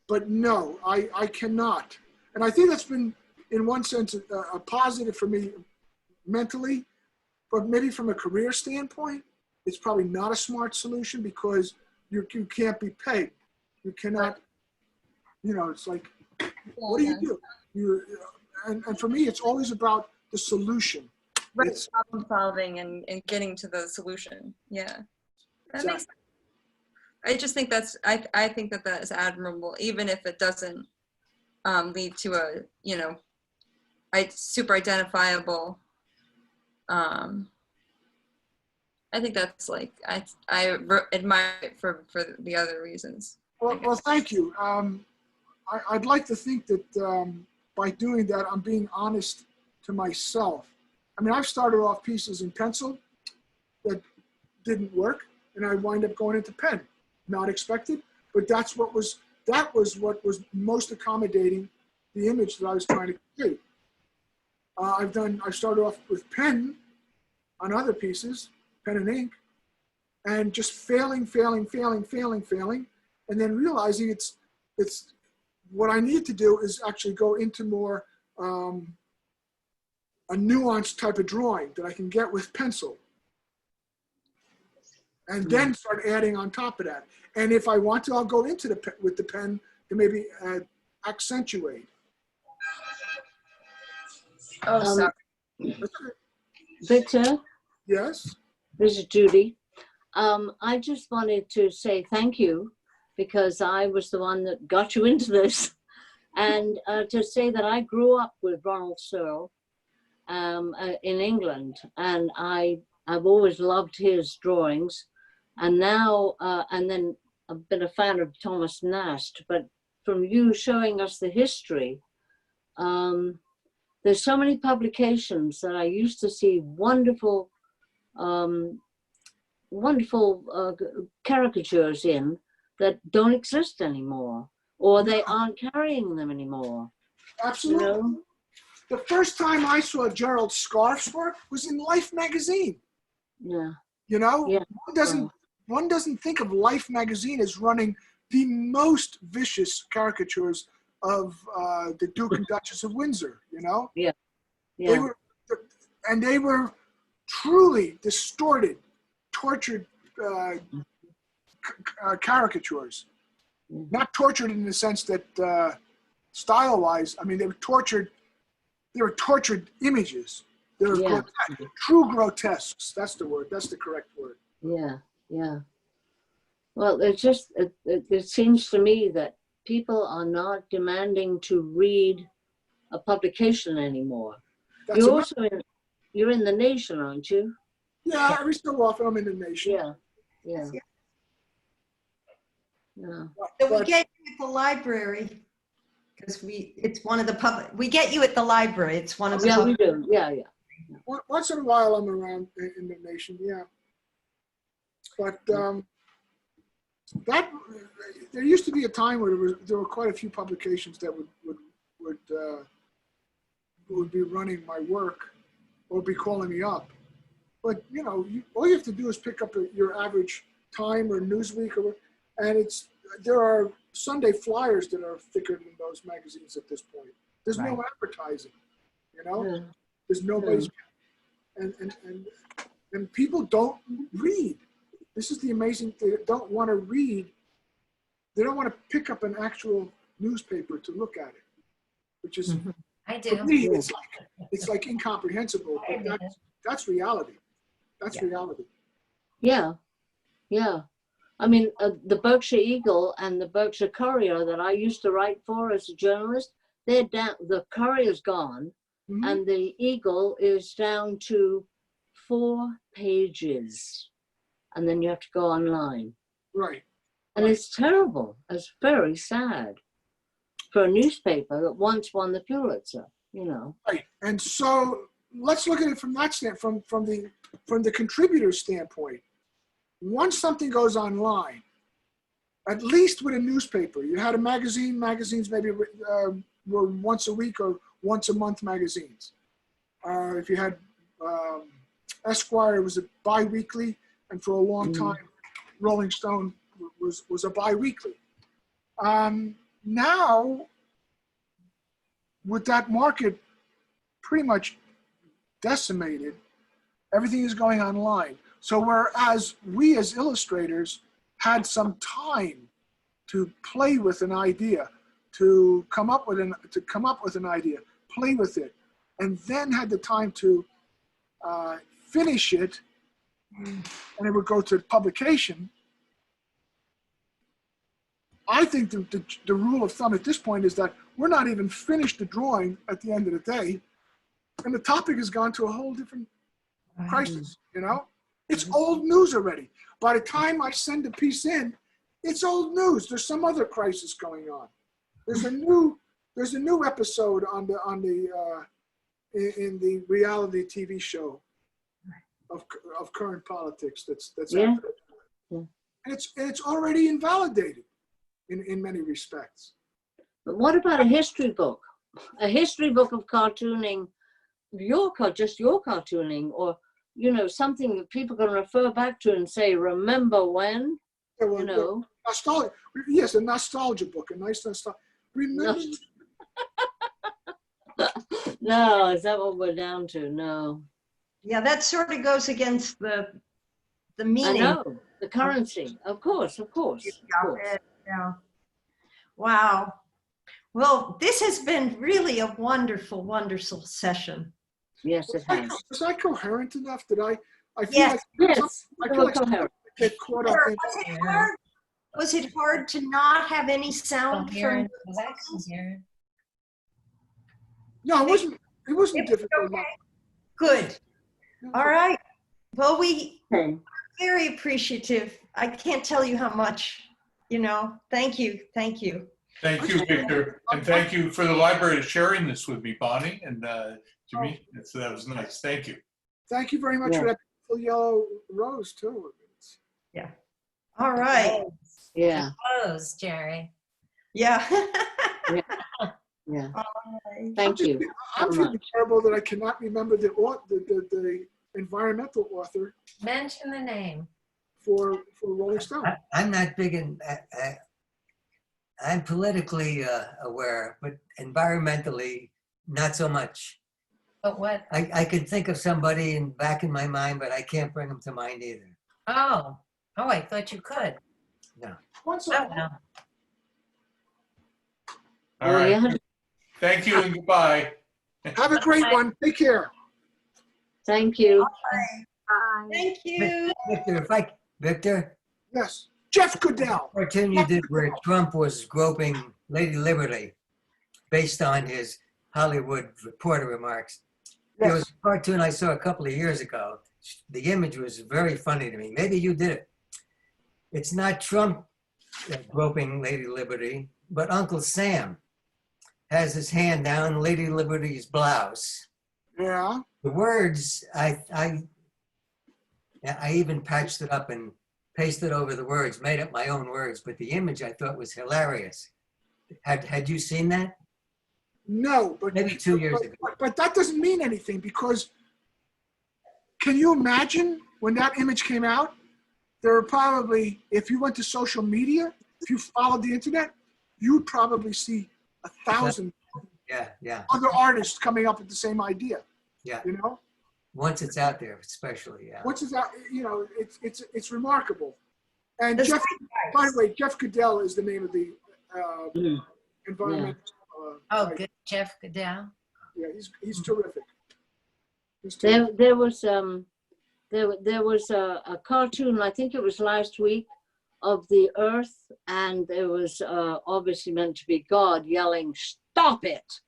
But no, I cannot. And I think that's been, in one sense, a positive for me mentally, but maybe from a career standpoint, it's probably not a smart solution because you can't be pegged. You cannot, it's like, what do you do? And for me, it's always about the solution. Right, it's problem solving and getting to the solution. Yeah, that makes sense. I just think I think that is admirable, even if it doesn't lead to a super identifiable. I think that's like I admire it for the other reasons. Well, thank you. I'd like to think that by doing that, I'm being honest to myself. I mean, I've started off pieces in pencil that didn't work, and I wind up going into pen. Not expected, but that was what was most accommodating the image that I was trying to create. I've started off with pen on other pieces, pen and ink, and just failing, and then realizing it's what I need to do is actually go into more a nuanced type of drawing that I can get with pencil, and then start adding on top of that. And if I want to, I'll go into with the pen to maybe accentuate. Oh, sorry. Victor? Yes? This is Judy. I just wanted to say thank you because I was the one that got you into this. And to say that I grew up with Ronald Searle in England, and I've always loved his drawings. And now, and then I've been a fan of Thomas Nast, but from you showing us the history, there's so many publications that I used to see wonderful, caricatures in that don't exist anymore, or they aren't carrying them anymore. Absolutely. You know? The first time I saw Gerald Scarf's work was in Life magazine. Yeah. You know, Yeah. one doesn't think of Life magazine as running the most vicious caricatures of the Duke and Duchess of Windsor. You know, Yeah. Yeah. They were truly distorted, tortured caricatures. Not tortured in the sense that style-wise. I mean, they were tortured. They were tortured images. They were true grotesques. That's the word. That's the correct word. Yeah, yeah. Well, it just, it seems to me that people are not demanding to read a publication anymore. That's You're also you're in The Nation, aren't you? Yeah, every so often I'm in The Nation. Yeah, yeah. Yeah. So we get you at the library, because it's one of the we get you at the library. It's one of the we do. Yeah, yeah. Once in a while I'm around in The Nation, yeah. But there used to be a time where there were quite a few publications that would be running my work or be calling me up. But you know, all you have to do is pick up your average Time or Newsweek, and there are Sunday flyers that are thicker than those magazines at this point. There's no advertising, you know. Yeah. There's nobody's, and people don't read. This is the amazing thing. They don't want to read. They don't want to pick up an actual newspaper to look at it, which is, I do. for me, it's like incomprehensible. But that's reality. That's reality. Yeah, yeah. I mean, the Berkshire Eagle and the Berkshire Courier that I used to write for as a journalist, they're down. The Courier's gone, and the Eagle is down to 4 pages, and then you have to go online. Right. And it's terrible. It's very sad for a newspaper that once won the Pulitzer. You know. Right. And so let's look at it from that standpoint, from the contributor standpoint. Once something goes online, at least with a newspaper, you had a magazine. Magazines maybe were once a week or once a month magazines. If you had Esquire, it was a bi-weekly, and for a long time, Rolling Stone was a bi-weekly. Now, with that market pretty much decimated, everything is going online. So whereas we as illustrators had some time to play with an idea, to come up with an idea, play with it, and then had the time to finish it, and it would go to publication. I think the rule of thumb at this point is that we're not even finished the drawing at the end of the day, and the topic has gone to a whole different crisis, you know? It's old news already. By the time I send a piece in, it's old news. There's some other crisis going on. There's a new episode in the reality TV show of current politics that's happening. Yeah. And it's already invalidated in many respects. But what about a history book? A history book of cartooning, just your cartooning, or you know, something that people can refer back to and say, remember when? Yeah, well, you know. Nostalgia. Yes, a nostalgia book, a nice nostalgia. Remember. No, is that what we're down to? No. Yeah, that sort of goes against the meaning. I know, the currency. Of course. Yeah. Wow. Well, this has been really a wonderful, wonderful session. Yes, it has. Was I coherent enough? Did I feel Yes. like I feel like I get caught up in Was it hard to not have any sound from? No, it wasn't difficult. Okay. Good. All right. Well, we Okay. are very appreciative. I can't tell you how much, you know. Thank you. Thank you. Thank you, Victor. And thank you for the library sharing this with me, Bonnie and Jimmy. That was nice. Thank you. Thank you very much Yeah. for that beautiful yellow rose too. Yeah. All right. Yeah. Close, Jerry. Yeah. Yeah. All right. Thank you. I'm so feeling much. terrible that I cannot remember the environmental author Mention the name. for Rolling Stone. I'm not big in, I'm politically aware, but environmentally, not so much. But what? I can think of somebody back in my mind, but I can't bring them to mind either. Oh, I thought you could. Once Oh, no. All Well, right. yeah. Thank you and goodbye. Have a great one. Take care. Thank you. Bye. Thank you. Victor, Yes. Jeff Goodell. cartoon you did where Trump was groping Lady Liberty based on his Hollywood Reporter remarks. There was a cartoon I saw a couple of years ago. The image was very funny to me. Maybe you did it. It's not Trump groping Lady Liberty, but Uncle Sam has his hand down Lady Liberty's blouse. Yeah. The words, I even patched it up and pasted over the words, made up my own words, but the image I thought was hilarious. Had you seen that? No, but Maybe 2 years ago. But that doesn't mean anything because can you imagine when that image came out? There were probably, if you went to social media, if you followed the internet, you'd probably see 1,000 Yeah. other artists coming up with the same idea. Yeah. You know, Once it's out there, especially, yeah. once it's out, you know, it's remarkable. And That's Jeff, by the way, Jeff Goodell is the name of the environmental. Oh, guy. good. Jeff Goodell. Yeah, he's terrific. He's terrific. There was a cartoon, I think it was last week, of the Earth, and there was obviously meant to be God yelling, "Stop it!"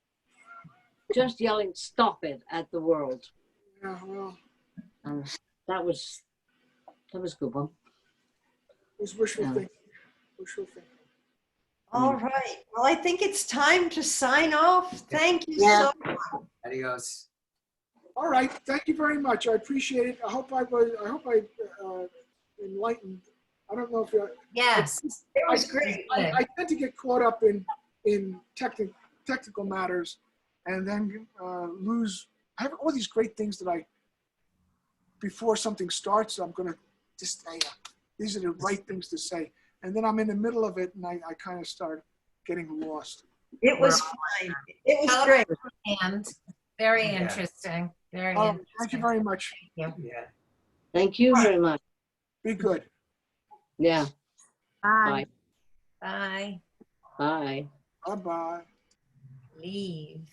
Just yelling, "Stop it!" at the world. Yeah, well, And that was a good one. it was wishful Yeah. thinking. Wishful thinking. All right. Well, I think it's time to sign off. Thank you Yeah. so much. Adios. All right, thank you very much. I appreciate it. I hope I enlightened. I don't know if Yes. It was great. I tend to get caught up in technical matters, and then lose. I have all these great things that before something starts, I'm gonna just say these are the right things to say, and then I'm in the middle of it, and I kind of start getting lost. It was fine. It was great. And very Yeah. interesting. Very Thank you interesting. very much. Yeah. Thank you very much. Be good. Yeah. Bye. Bye. Bye. Bye bye. Leave.